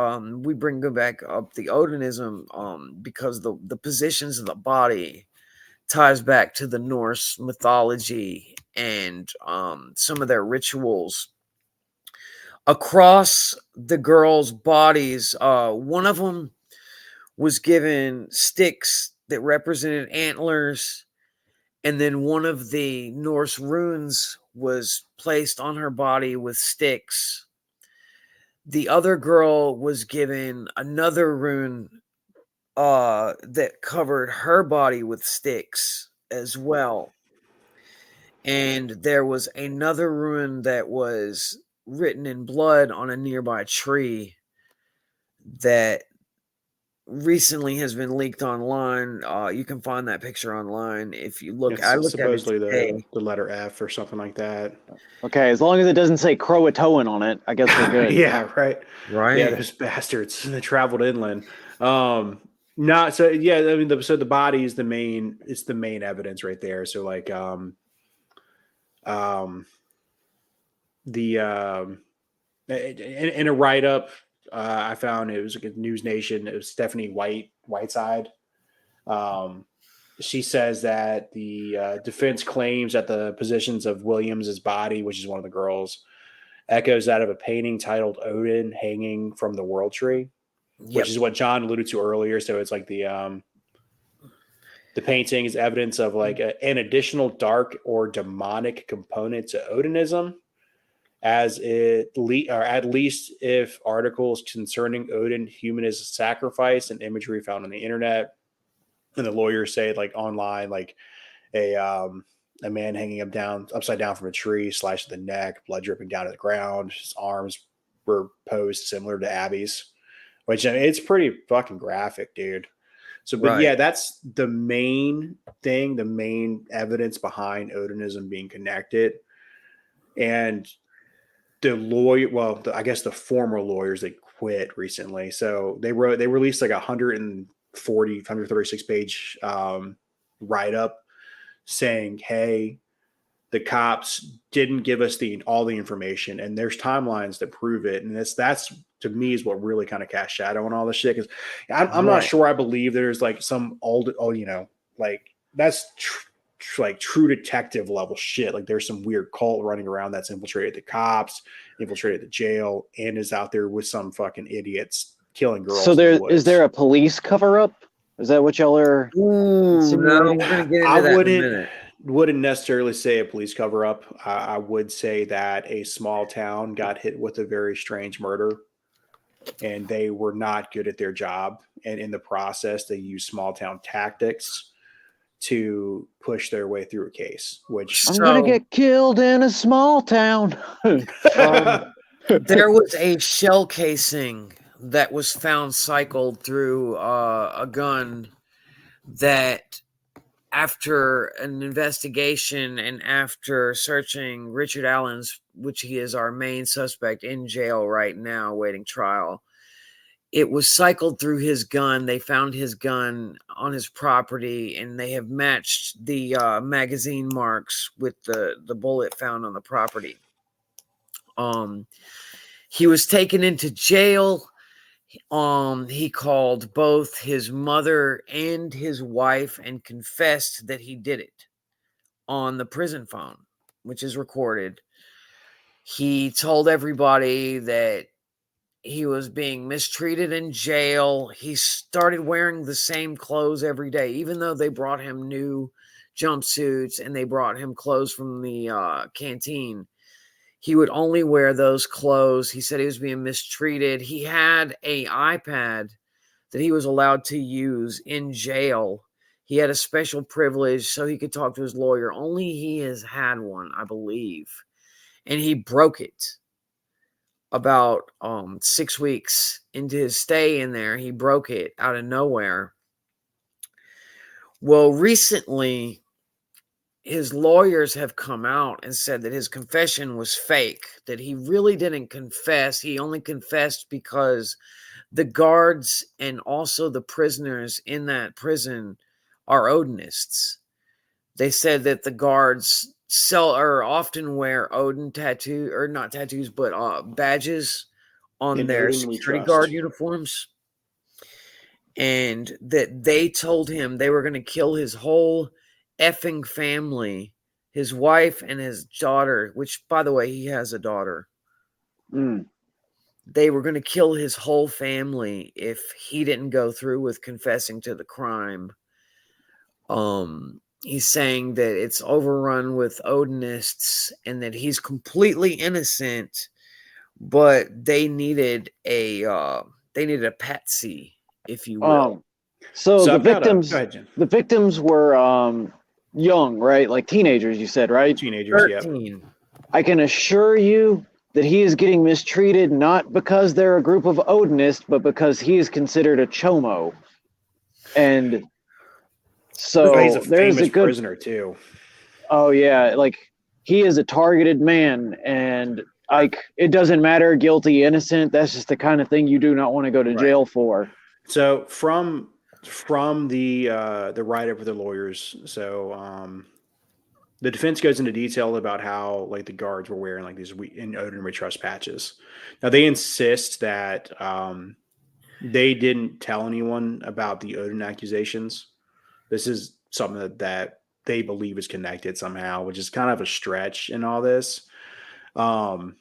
we bring back up the Odinism because the positions of the body ties back to the Norse mythology and some of their rituals. Across the girls' bodies, one of them was given sticks that represented antlers, and then one of the Norse runes was placed on her body with sticks. The other girl was given another rune that covered her body with sticks as well. And there was another rune that was written in blood on a nearby tree that recently has been leaked online. You can find that picture online if you look. I looked supposedly at it the letter F or something like that. Okay, as long as it doesn't say Croatoan on it, I guess we're good. Yeah, right. Yeah, those bastards. They traveled inland. The body is the main. It's the main evidence right there. So like, in a write up, I found it was like a News Nation. It was Stephanie Whiteside. She says that the defense claims that the positions of Williams's body, which is one of the girls, echoes that of a painting titled Odin hanging from the World Tree, which is what John alluded to earlier. So it's like the painting is evidence of like an additional dark or demonic component to Odinism, as or at least if articles concerning Odin humanist sacrifice and imagery found on the internet. And the lawyers say like online, like a man hanging upside down from a tree, slashed to the neck, blood dripping down to the ground. His arms were posed similar to Abby's, which I mean, it's pretty fucking graphic, dude. So, but yeah, that's the main thing, the main evidence behind Odinism being connected. And the lawyer, I guess the former lawyers, they quit recently. So they released like 136 page write up saying, hey, the cops didn't give us all the information, and there's timelines that prove it. And that's to me is what really kind of cast shadow on all this shit. Cause I'm not sure I believe there's like some like that's like true detective level shit. Like there's some weird cult running around that's infiltrated the cops, infiltrated the jail, and is out there with some fucking idiots killing girls. So is there a police cover up? Is that what y'all are? No, we're gonna get into that in a minute. Wouldn't necessarily say a police cover up. I would say that a small town got hit with a very strange murder, and they were not good at their job. And in the process, they used small town tactics to push their way through a case. Which I'm gonna get killed in a small town. There was a shell casing that was found cycled through a gun that, after an investigation and after searching Richard Allen's, which he is our main suspect in jail right now, waiting trial, it was cycled through his gun. They found his gun on his property, and they have matched the magazine marks with the bullet found on the property. He was taken into jail. He called both his mother and his wife and confessed that he did it on the prison phone, which is recorded. He told everybody that he was being mistreated in jail. He started wearing the same clothes every day, even though they brought him new jumpsuits and they brought him clothes from the canteen. He would only wear those clothes. He said he was being mistreated. He had an iPad that he was allowed to use in jail. He had a special privilege so he could talk to his lawyer. Only he has had one, I believe. And he broke it about 6 weeks into his stay in there. He broke it out of nowhere. Well, recently, his lawyers have come out and said that his confession was fake, that he really didn't confess. He only confessed because the guards and also the prisoners in that prison are Odinists. They said that the guards often wear Odin tattoo, or not tattoos, but badges on their security guard uniforms. And that they told him they were going to kill his whole effing family, his wife and his daughter, which, by the way, he has a daughter. They were going to kill his whole family if he didn't go through with confessing to the crime. He's saying that it's overrun with Odinists and that he's completely innocent, but they needed a patsy, if you will. So the victims were young, right? Like teenagers, you said, right? Teenagers, 13. yeah. I can assure you that he is getting mistreated not because they're a group of Odinists, but because he is considered a chomo. And so he's a famous prisoner too. Oh yeah, like he is a targeted man, and like it doesn't matter guilty, innocent. That's just the kind of thing you do not want to go to jail for. So from the write-up of the lawyers, so The defense goes into detail about how like the guards were wearing like these in Odin we trust patches. Now they insist that they didn't tell anyone about the Odin accusations. This is something that they believe is connected somehow, which is kind of a stretch in all this. But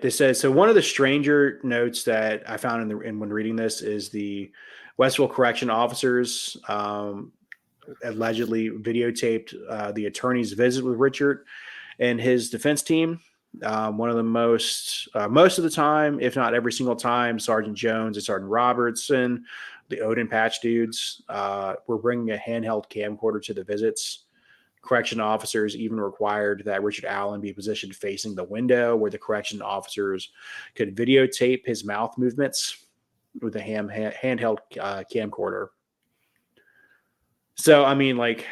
they said, so one of the stranger notes that I found when reading this is the Westville correction officers allegedly videotaped the attorney's visit with Richard and his defense team. One of the most of the time, if not every single time, Sergeant Jones and Sergeant Robertson, the Odin patch dudes, were bringing a handheld camcorder to the visits. Correction officers even required that Richard Allen be positioned facing the window where the correction officers could videotape his mouth movements with a handheld camcorder. So, I mean, like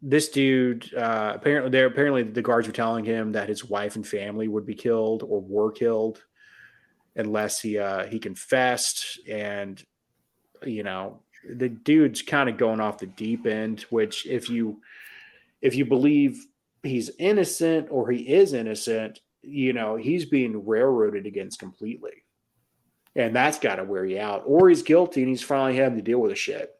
this dude, apparently the guards were telling him that his wife and family would be killed or were killed unless he confessed. And, you know, the dude's kind of going off the deep end, which if you believe he's innocent or he is innocent, you know, he's being railroaded against completely. And that's got to wear you out. Or he's guilty and he's finally having to deal with the shit.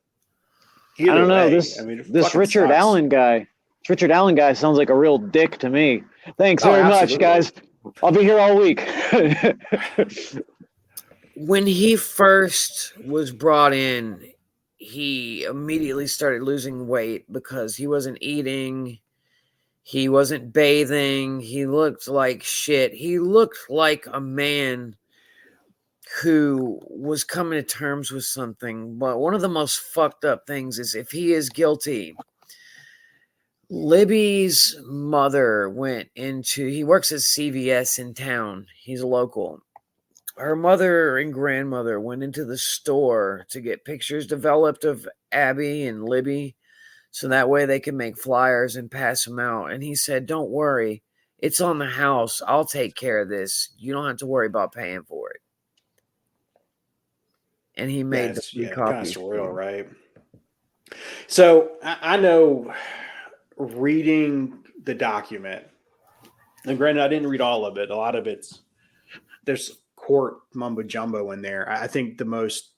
Either I don't know. way, This Richard sucks. Allen guy. This Richard Allen guy sounds like a real dick to me. Thanks very much, guys. I'll be here all week. When he first was brought in, he immediately started losing weight because he wasn't eating. He wasn't bathing. He looked like shit. He looked like a man who was coming to terms with something. But one of the most fucked up things is if he is guilty, Libby's mother he works at CVS in town. He's local. Her mother and grandmother went into the store to get pictures developed of Abby and Libby so that way they can make flyers and pass them out. And he said, "Don't worry. It's on the house. I'll take care of this. You don't have to worry about paying for it." And he made the copies. Kind of surreal, right? So I know reading the document, and granted, I didn't read all of it. A lot of there's court mumbo jumbo in there. I think the most,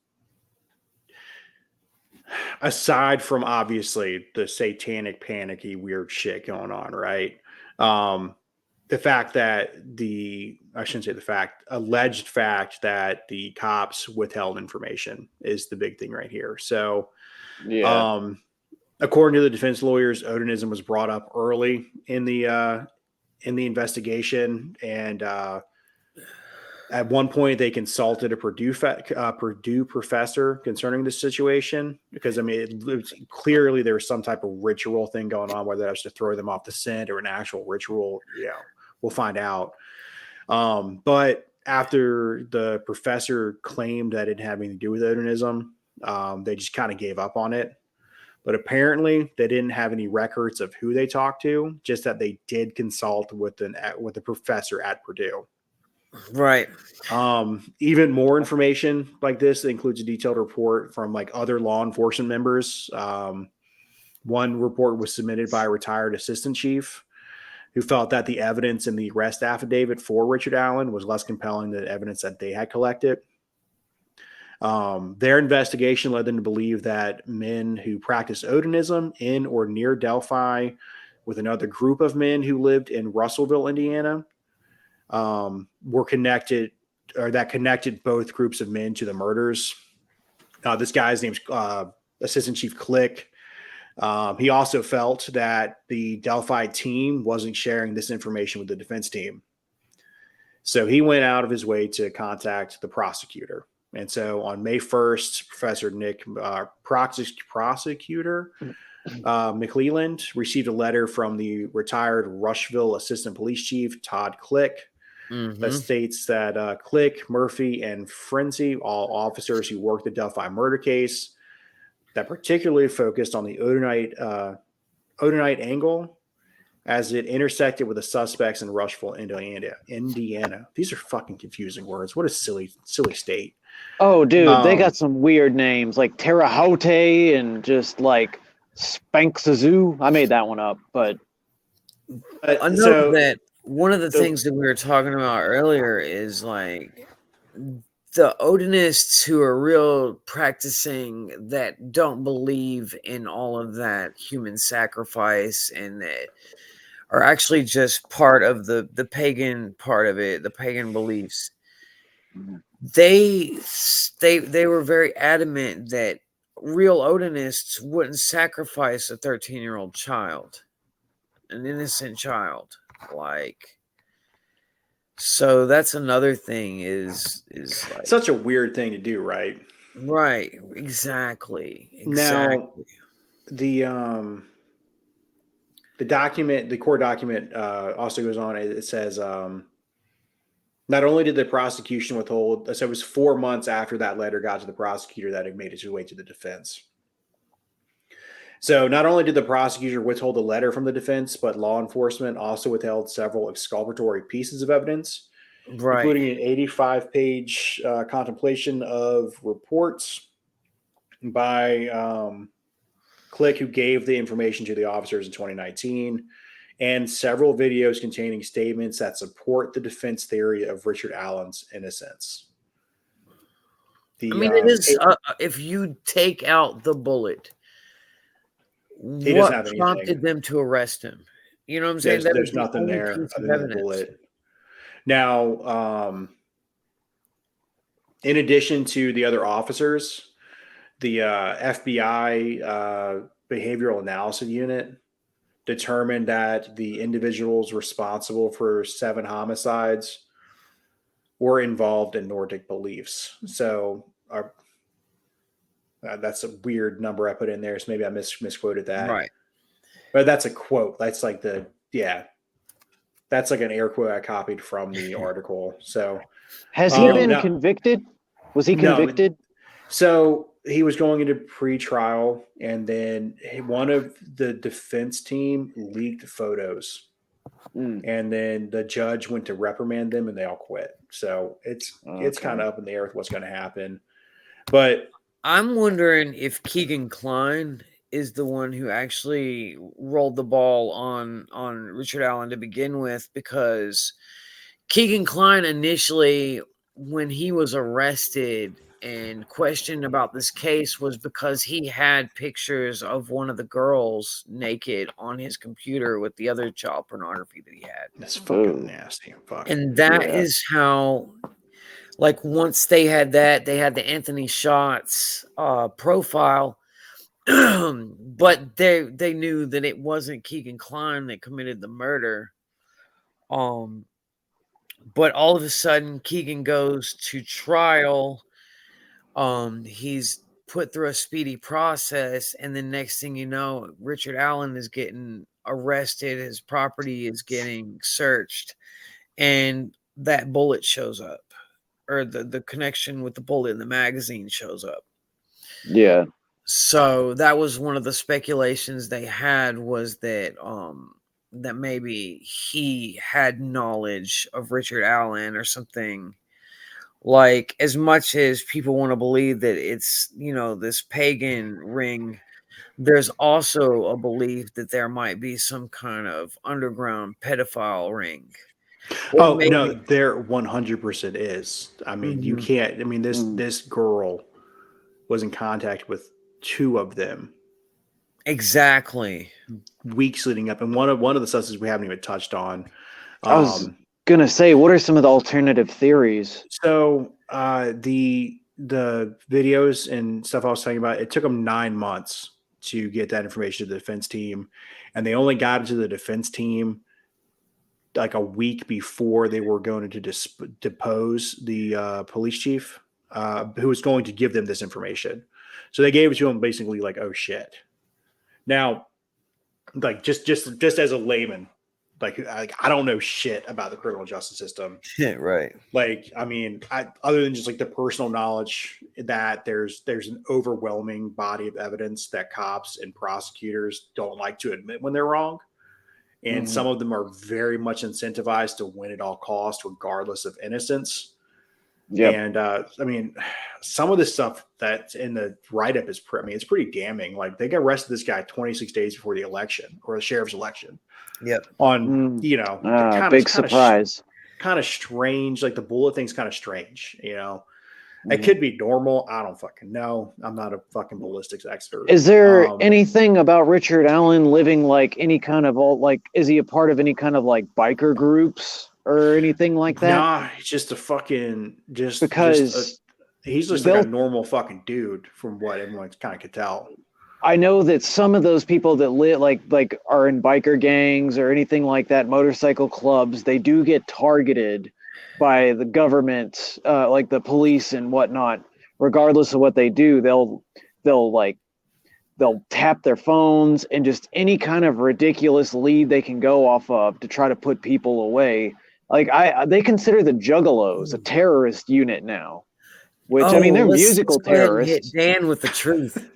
aside from obviously the satanic panicky weird shit going on, right? The fact that alleged fact that the cops withheld information is the big thing right here. So, yeah. According to the defense lawyers, Odinism was brought up early in the investigation, and at one point they consulted a Purdue professor concerning the situation because, I mean, clearly there was some type of ritual thing going on, whether that was to throw them off the scent or an actual ritual. Yeah. We'll find out. But after the professor claimed that it didn't have anything to do with Odinism, they just kind of gave up on it. But apparently they didn't have any records of who they talked to, just that they did consult with the professor at Purdue. Right. Even more information like this includes a detailed report from like other law enforcement members. One report was submitted by a retired assistant chief who felt that the evidence in the arrest affidavit for Richard Allen was less compelling than the evidence that they had collected. Their investigation led them to believe that men who practiced Odinism in or near Delphi with another group of men who lived in Russellville, Indiana, were connected, or that connected both groups of men to the murders. This guy's name's Assistant Chief Click. He also felt that the Delphi team wasn't sharing this information with the defense team. So he went out of his way to contact the prosecutor. And so on May 1st, Professor Nick, prosecutor McClelland, received a letter from the retired Rushville Assistant Police Chief, Todd Click, that states that Click, Murphy, and Frenzy, all officers who worked the Delphi murder case, that particularly focused on the Odinite angle as it intersected with the suspects in Rushville, Indiana. These are fucking confusing words. What a silly state. Oh, dude, they got some weird names like Terre Haute and just like Spankazoo. I made that one up, but I know that one of the things that we were talking about earlier is like the Odinists who are real practicing that don't believe in all of that human sacrifice and that are actually just part of the pagan part of it, the pagan beliefs. They were very adamant that real Odinists wouldn't sacrifice a 13-year-old child, an innocent child. Like, so that's another thing is like such a weird thing to do, right? Right, exactly. Now, the document, the court document, also goes on. It says, not only did the prosecution withhold, so it was 4 months after that letter got to the prosecutor that it made its way to the defense. So not only did the prosecutor withhold the letter from the defense, but law enforcement also withheld several exculpatory pieces of evidence, including an 85-page contemplation of reports by Click, who gave the information to the officers in 2019, and several videos containing statements that support the defense theory of Richard Allen's innocence. It is, if you take out the bullet, what prompted them to arrest him? You know what I'm saying? There's nothing there other than the bullet. Now, in addition to the other officers, the FBI Behavioral Analysis Unit determined that the individuals responsible for 7 homicides were involved in Nordic beliefs. So that's a weird number I put in there. So maybe I misquoted that. Right. But that's a quote. That's like that's like an air quote I copied from the article. So has he been convicted? Was he convicted? No. So he was going into pre-trial, and then one of the defense team leaked photos, and then the judge went to reprimand them, and they all quit. So it's kind of up in the air with what's going to happen. But I'm wondering if Keegan Kline is the one who actually rolled the ball on Richard Allen to begin with, because Keegan Kline initially, when he was arrested and questioned about this case, was because he had pictures of one of the girls naked on his computer with the other child pornography that he had. That's fucking nasty. Fuck. And that is how, like, once they had that, they had the Anthony Shots profile, but they knew that it wasn't Keegan Kline that committed the murder. But all of a sudden, Keegan goes to trial. He's put through a speedy process, and the next thing you know, Richard Allen is getting arrested. His property is getting searched, and that bullet shows up, or the connection with the bullet in the magazine shows up. Yeah. So that was one of the speculations they had, was that that maybe he had knowledge of Richard Allen or something. Like, as much as people want to believe that it's, this pagan ring, there's also a belief that there might be some kind of underground pedophile ring. No, there 100% is. I mean, you can't. I mean, this girl was in contact with 2 of them. Exactly. Weeks leading up, and one of the suspects we haven't even touched on. I was gonna say, what are some of the alternative theories? So the videos and stuff I was talking about, it took them 9 months to get that information to the defense team, and they only got it to the defense team like a week before they were going to depose the police chief who was going to give them this information. So they gave it to him basically like, oh shit. Now, like just as a layman, like I don't know shit about the criminal justice system. Yeah, right. Like, I mean, other than just like the personal knowledge that there's an overwhelming body of evidence that cops and prosecutors don't like to admit when they're wrong. And some of them are very much incentivized to win at all costs, regardless of innocence. Yep. And I mean, some of the stuff that's in the write-up is, it's pretty damning. Like they got arrested this guy 26 days before the election or the sheriff's election. Yep. On Big surprise. Kind of strange. Like the bullet thing's kind of strange. You know, it Mhm. could be normal. I don't fucking know. I'm not a fucking ballistics expert. Is there anything about Richard Allen living like any kind of is he a part of any kind of like biker groups or anything like that? Nah, he's just a fucking because he's just like a normal fucking dude from what everyone kind of could tell. I know that some of those people that live like are in biker gangs or anything like that, motorcycle clubs, they do get targeted by the government, like the police and whatnot. Regardless of what they do, they'll tap their phones and just any kind of ridiculous lead they can go off of to try to put people away. Like they consider the Juggalos a terrorist unit now, which I mean they're musical terrorists. Hit Dan with the truth.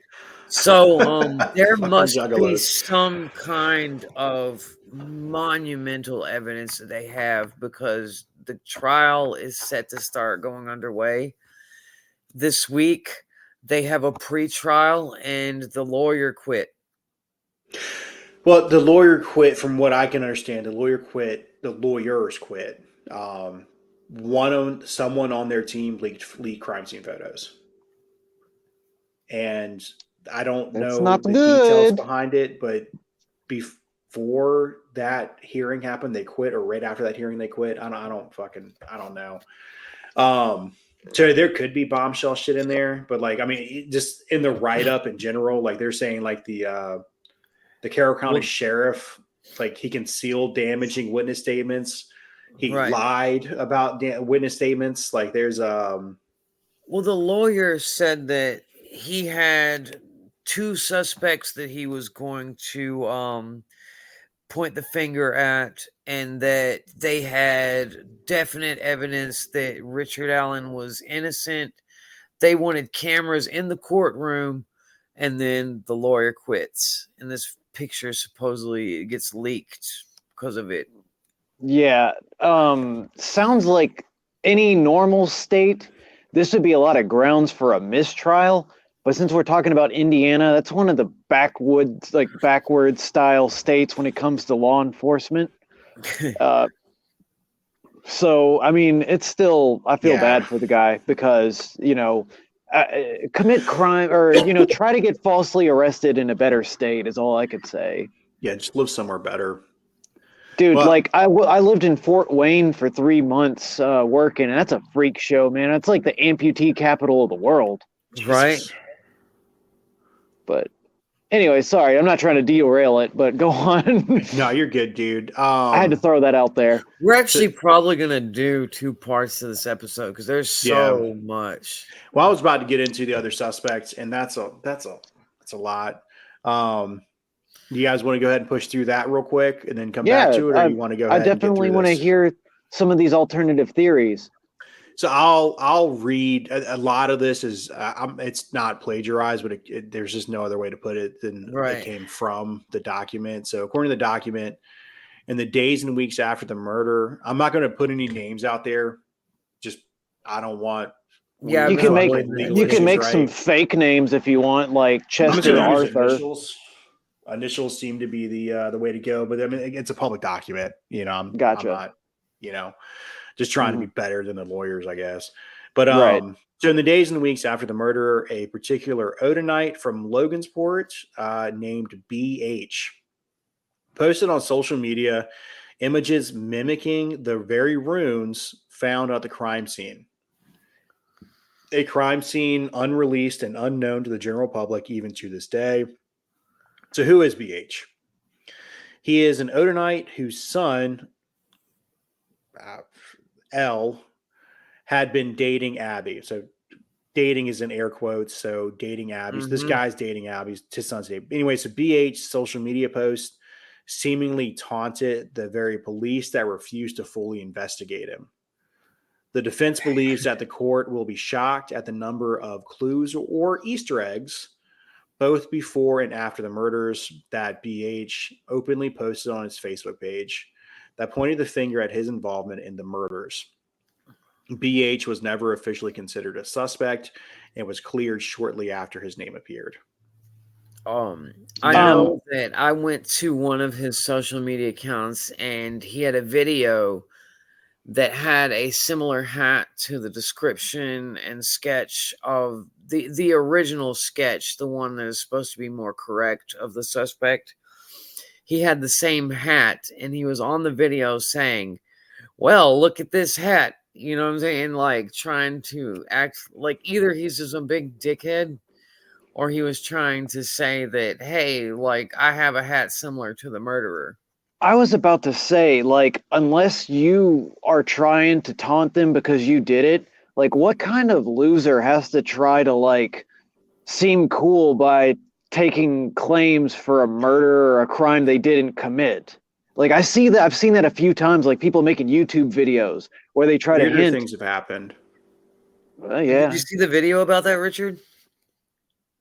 So there must be some kind of monumental evidence that they have, because the trial is set to start going underway this week. They have a pre-trial and the lawyer quit. Well, the lawyer quit, from what I can understand. The lawyers quit. Someone on their team leaked crime scene photos. And I don't know the details behind it, but before that hearing happened, they quit, or right after that hearing, they quit. I don't know. So there could be bombshell shit in there, but like, I mean, just in the write-up in general, like they're saying like the Carroll County sheriff, like he concealed damaging witness statements. He lied about witness statements. Like there's well, the lawyer said that he had two suspects that he was going to point the finger at, and that they had definite evidence that Richard Allen was innocent. They wanted cameras in the courtroom, and then the lawyer quits. And this picture supposedly gets leaked because of it. Yeah. Sounds like any normal state, this would be a lot of grounds for a mistrial. But since we're talking about Indiana, that's one of the backward style states when it comes to law enforcement. So, I mean, it's still, I feel bad for the guy because, commit crime or, try to get falsely arrested in a better state is all I could say. Yeah, just live somewhere better. Dude, I lived in Fort Wayne for 3 months working, and that's a freak show, man. It's like the amputee capital of the world. Right? Jesus. But anyway, sorry, I'm not trying to derail it, but go on. No, you're good, dude. I had to throw that out there. We're actually probably going to do 2 parts to this episode because there's so much. Well, I was about to get into the other suspects, and that's a lot. Do you guys want to go ahead and push through that real quick and then come back to it, or you want to go ahead? I definitely want to hear some of these alternative theories. So I'll read a lot of this. It's not plagiarized, but there's just no other way to put it than it came from the document. So according to the document, in the days and weeks after the murder, I'm not going to put any names out there. Just I don't want. Yeah, you can make some fake names if you want, like Chester Arthur. Initials seem to be the way to go, but I mean it's a public document. I'm not, just trying to be better than the lawyers, I guess. But so in the days and weeks after the murder, a particular Odinite from Logansport named BH posted on social media images mimicking the very runes found at the crime scene. A crime scene unreleased and unknown to the general public even to this day. So who is BH? He is an Odinite whose son, L, had been dating Abby. So dating is in air quotes. So dating Abby. Mm-hmm. So this guy's dating Abby. His son's dating. Anyway, so BH's social media post seemingly taunted the very police that refused to fully investigate him. The defense believes that the court will be shocked at the number of clues or Easter eggs, both before and after the murders, that BH openly posted on his Facebook page that pointed the finger at his involvement in the murders. BH was never officially considered a suspect and was cleared shortly after his name appeared. I Now- know that I went to one of his social media accounts and he had a video that had a similar hat to the description and sketch of the original sketch, the one that is supposed to be more correct of the suspect. He had the same hat and he was on the video saying, well, look at this hat. You know what I'm saying? Like trying to act like either he's just a big dickhead or he was trying to say that, hey, like I have a hat similar to the murderer. I was about to say, like, unless you are trying to taunt them because you did it, like, what kind of loser has to try to, like, seem cool by taking claims for a murder or a crime they didn't commit? Like, I've seen that a few times, like people making YouTube videos where they try to Weirder hint. things have happened. Yeah. Did you see the video about that, Richard?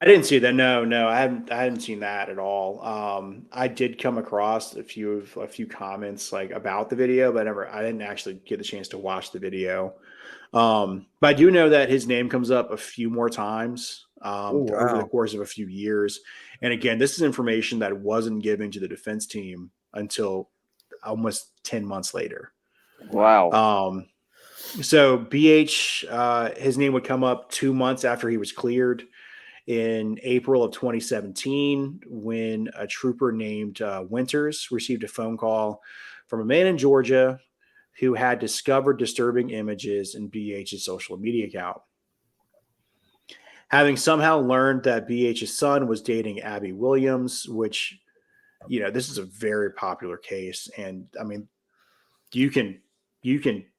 I didn't see that. No, I hadn't seen that at all. I did come across a few comments like about the video, but I didn't actually get the chance to watch the video. But I do know that his name comes up a few more times over the course of a few years. And again, this is information that wasn't given to the defense team until almost 10 months later. Wow. So BH, his name would come up 2 months after he was cleared in April of 2017, when a trooper named Winters received a phone call from a man in Georgia who had discovered disturbing images in BH's social media account. Having somehow learned that BH's son was dating Abby Williams, which, this is a very popular case. And I mean, you can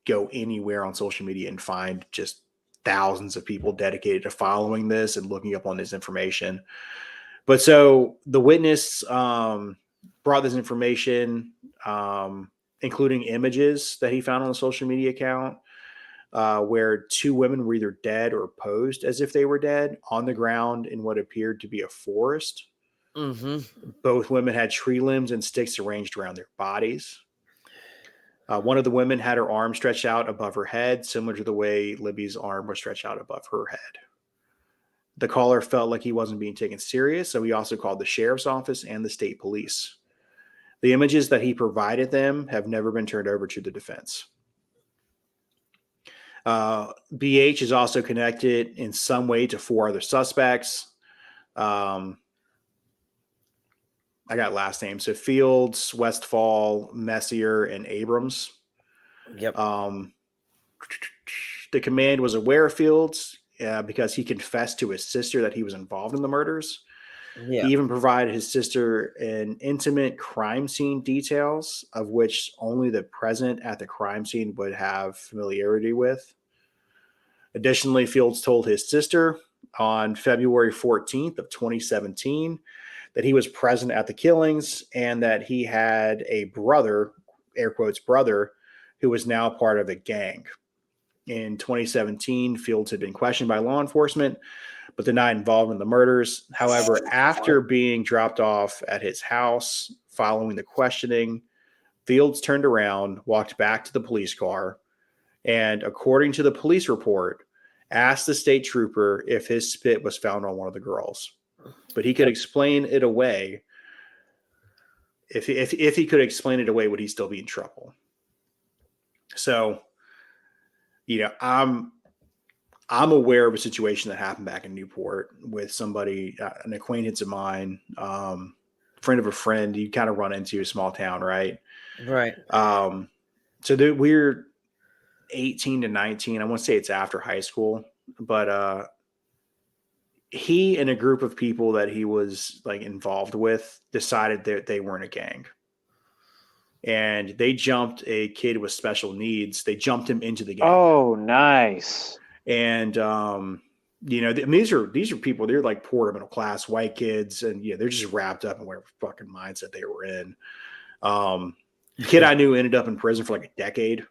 go anywhere on social media and find just thousands of people dedicated to following this and looking up on this information. But so the witness brought this information, including images that he found on the social media account, where two women were either dead or posed as if they were dead on the ground in what appeared to be a forest. Mm-hmm. Both women had tree limbs and sticks arranged around their bodies. One of the women had her arm stretched out above her head, similar to the way Libby's arm was stretched out above her head. The caller felt like he wasn't being taken serious, so he also called the sheriff's office and the state police. The images that he provided them have never been turned over to the defense. BH is also connected in some way to 4 other suspects. I got last names. So Fields, Westfall, Messier, and Abrams. Yep. The command was aware of Fields because he confessed to his sister that he was involved in the murders. Yeah. He even provided his sister an intimate crime scene details, of which only the present at the crime scene would have familiarity with. Additionally, Fields told his sister on February 14th of 2017 that he was present at the killings and that he had a brother, air quotes, brother, who was now part of a gang. In 2017, Fields had been questioned by law enforcement, but denied involvement in the murders. However, after being dropped off at his house following the questioning, Fields turned around, walked back to the police car, and according to the police report, asked the state trooper if his spit was found on one of the girls. But he could explain it away. If he could explain it away, would he still be in trouble? So, I'm aware of a situation that happened back in Newport with somebody, an acquaintance of mine, friend of a friend. You kind of run into a small town, right? Right. So we're 18 to 19. I want to say it's after high school, but he and a group of people that he was like involved with decided that they weren't a gang. And they jumped a kid with special needs. They jumped him into the gang. Oh, nice. And, these are people, they're like poor middle class white kids. And they're just wrapped up in whatever fucking mindset they were in. The kid I knew ended up in prison for like a decade.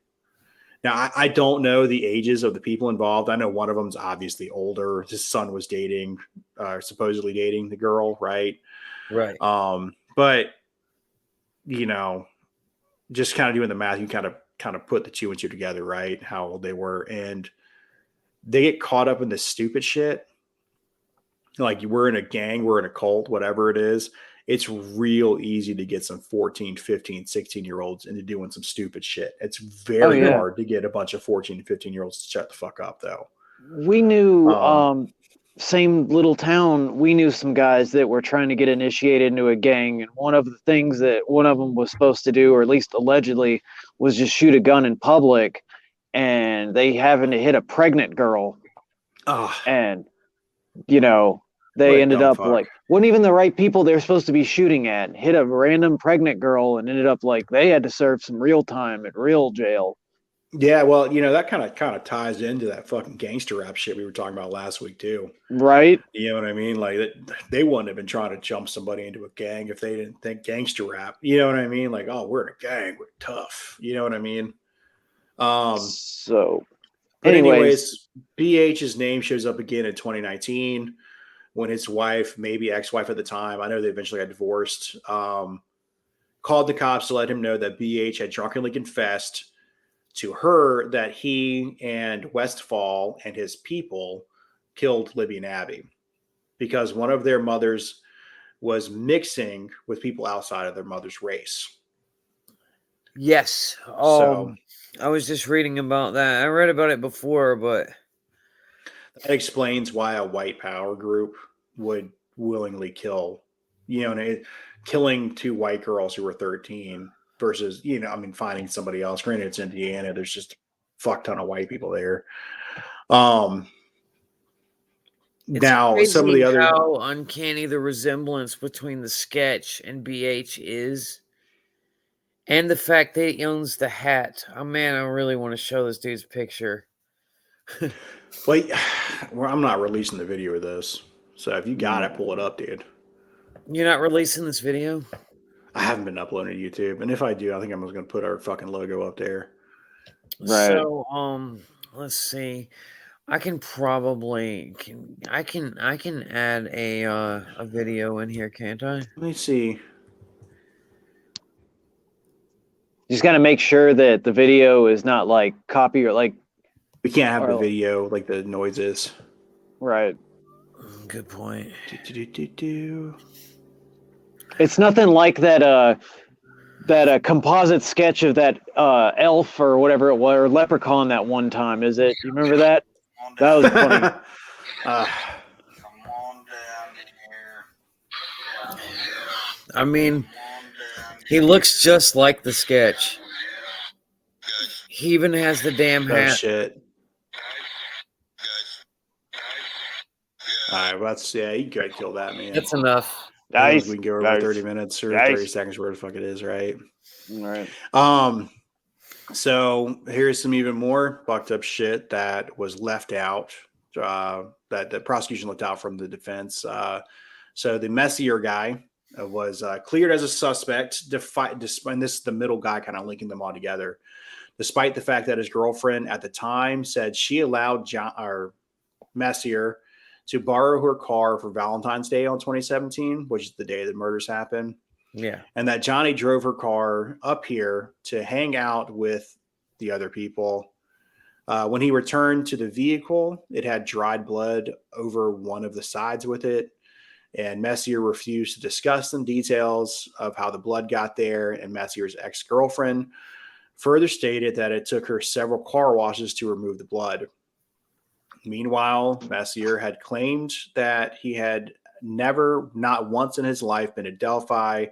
Now, I don't know the ages of the people involved. I know one of them's obviously older. His son was supposedly dating the girl, right? Right. But, just kind of doing the math, you kind of kind of put the two and two together, right? How old they were. And they get caught up in this stupid shit. Like, we're in a gang, we're in a cult, whatever it is. It's real easy to get some 14, 15, 16-year-olds into doing some stupid shit. It's very hard to get a bunch of 14 to 15-year-olds to shut the fuck up, though. We knew, same little town, we knew some guys that were trying to get initiated into a gang. And one of the things that one of them was supposed to do, or at least allegedly, was just shoot a gun in public. And they happened to hit a pregnant girl. And, you know, they ended up like, wasn't even the right people they were supposed to be shooting at. Hit a random pregnant girl and ended up like they had to serve some real time at real jail. Yeah, well, you know, that kind of ties into that fucking gangster rap shit we were talking about last week too. Right. You know what I mean? Like, they wouldn't have been trying to jump somebody into a gang if they didn't think gangster rap. You know what I mean? Like, oh, we're in a gang, we're tough. You know what I mean? So, but anyways, BH's name shows up again in 2019 when his wife, maybe ex-wife at the time, I know they eventually got divorced, called the cops to let him know that BH had drunkenly confessed to her that he and Westfall and his people killed Libby and Abby because one of their mothers was mixing with people outside of their mother's race. Yes. So I was just reading about that. I read about it before, but that explains why a white power group would willingly kill, you know, killing two white girls who were 13 versus, you know, I mean, finding somebody else. Granted, it's Indiana. There's just a fuck ton of white people there. Now, some of the other, how uncanny the resemblance between the sketch and BH is, and the fact that he owns the hat. Oh man, I really want to show this dude's picture. Wait, well, I'm not releasing the video of this, so if you got it, pull it up, dude. You're not releasing this video? I haven't been uploading to YouTube, and if I do, I think I'm just going to put our fucking logo up there. Right. So, let's see. I can probably I can add a video in here, can't I? Let me see. Just got to make sure that the video is not like copy or like. We can't have the video like the noises. Right. Good point. It's nothing like that that composite sketch of that elf or whatever it was, or leprechaun that one time, is it? You remember that? That was funny. Come on down here. I mean, he looks just like the sketch. He even has the damn hat. Oh, shit. All right, well, that's, yeah, you gotta kill that, man. That's enough. Nice. We can go over 30 minutes or 30 seconds, where the fuck it is, right? All right. So here's some even more fucked up shit that was left out, that the prosecution left out from the defense. So the Messier guy was cleared as a suspect, and this is the middle guy kind of linking them all together, despite the fact that his girlfriend at the time said she allowed Messier to borrow her car for Valentine's Day on 2017, which is the day the murders happened. Yeah. And that Johnny drove her car up here to hang out with the other people. When he returned to the vehicle, it had dried blood over one of the sides with it. And Messier refused to discuss some details of how the blood got there. And Messier's ex-girlfriend further stated that it took her several car washes to remove the blood. Meanwhile, Messier had claimed that he had never, not once in his life, been to Delphi,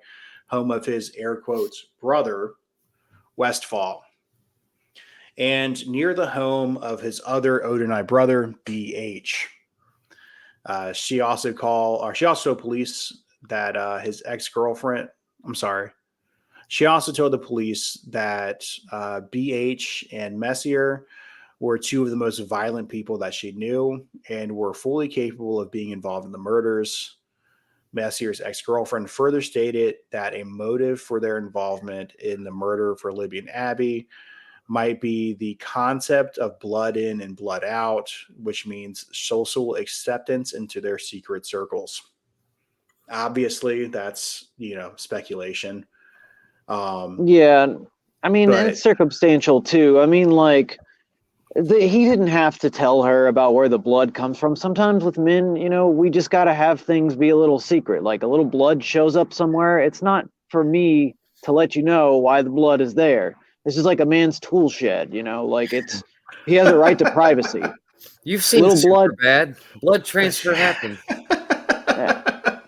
home of his air quotes brother, Westfall, and near the home of his other Odinite brother, BH. She also told police that his ex-girlfriend, she also told the police that BH and Messier were two of the most violent people that she knew and were fully capable of being involved in the murders. Messier's ex-girlfriend further stated that a motive for their involvement in the murder for Libby and Abby might be the concept of blood in and blood out, which means social acceptance into their secret circles. Obviously, that's, speculation. Yeah. I mean, and But it's circumstantial too. I mean, like, he didn't have to tell her about where the blood comes from. Sometimes with men, we just got to have things be a little secret. Like a little blood shows up somewhere. It's not for me to let you know why the blood is there. This is like a man's tool shed, like he has a right to privacy. You've seen Little blood. Superbad. Blood transfer happened. Yeah.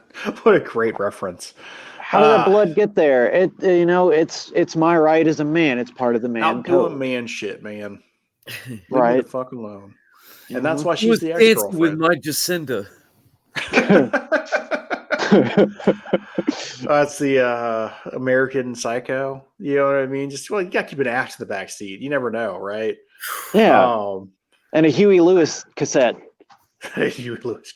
what a great reference. How did that blood get there? It's my right as a man. It's part of the man Out code. doing man shit, man. Leave me Right. the fuck alone. And that's why Who she's was the dancing with ex-girlfriend. my Jacinda? That's the American Psycho. You know what I mean? Just you gotta keep an axe in the back seat. You never know, right? Yeah. And a Huey Lewis cassette. Huey Lewis.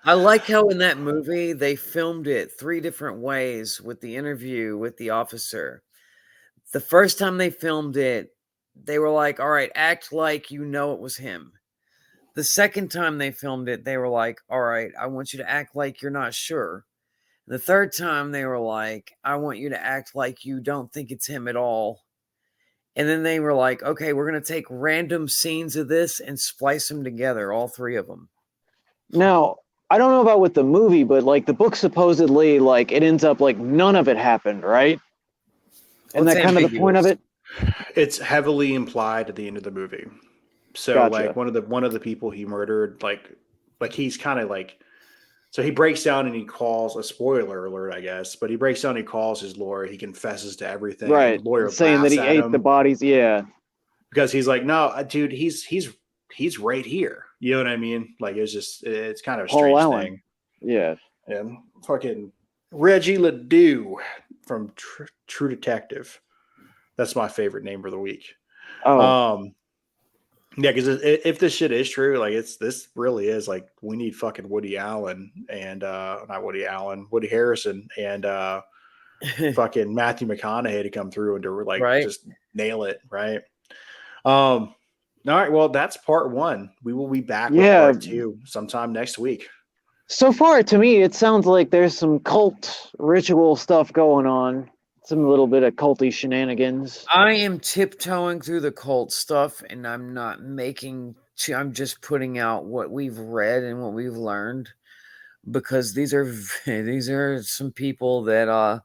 I like how in that movie they filmed it 3 different ways with the interview with the officer. The first time they filmed it, they were like, all right, act like you know it was him. The second time they filmed it, they were like, all right, I want you to act like you're not sure. The third time they were like, I want you to act like you don't think it's him at all. And then they were like, okay, we're going to take random scenes of this and splice them together, all 3 of them. Now, I don't know about with the movie, but like the book supposedly, like it ends up like none of it happened, right? And What's that kind of the point of it? It's heavily implied at the end of the movie. So Gotcha. like one of the people he murdered, like he's kind of like, so he breaks down and he calls a spoiler alert, I guess, but he breaks down and he calls his lawyer. He confesses to everything. Right. The lawyer saying that he laughs at ate him the bodies. Yeah. because he's like, no, dude, he's right here. You know what I mean? Like it's kind of a Paul strange Allen. thing. Yeah. And fucking Reggie Ledoux from True Detective. That's my favorite name for the week. Oh. Yeah, because if this shit is true, like this really is like we need fucking Woody Allen and not Woody Allen, Woody Harrison and fucking Matthew McConaughey to come through and to like just nail it, right? All right, well that's part 1. We will be back with part 2 sometime next week. So far, to me, it sounds like there's some cult ritual stuff going on. Some little bit of culty shenanigans. I am tiptoeing through the cult stuff, and I'm just putting out what we've read and what we've learned, because these are some people that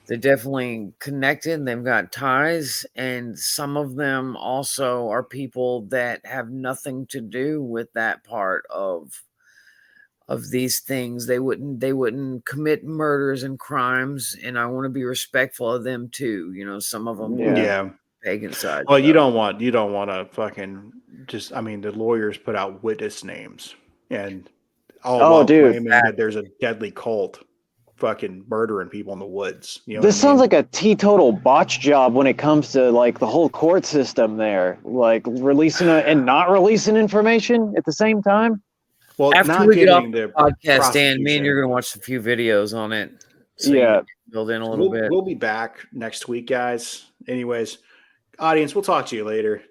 they're definitely connected. They've got ties, and some of them also are people that have nothing to do with that part of these things. They wouldn't commit murders and crimes, and I want to be respectful of them too. Some of them pagan side. Well, you don't want to fucking just. I mean, the lawyers put out witness names and while claiming that there's a deadly cult fucking murdering people in the woods. You know this sounds like a teetotal botch job when it comes to like the whole court system there, like releasing and not releasing information at the same time. Well, after we get off the podcast, Dan, me and you're going to watch a few videos on it. So you build in a little bit. We'll be back next week, guys. Anyways, audience, we'll talk to you later.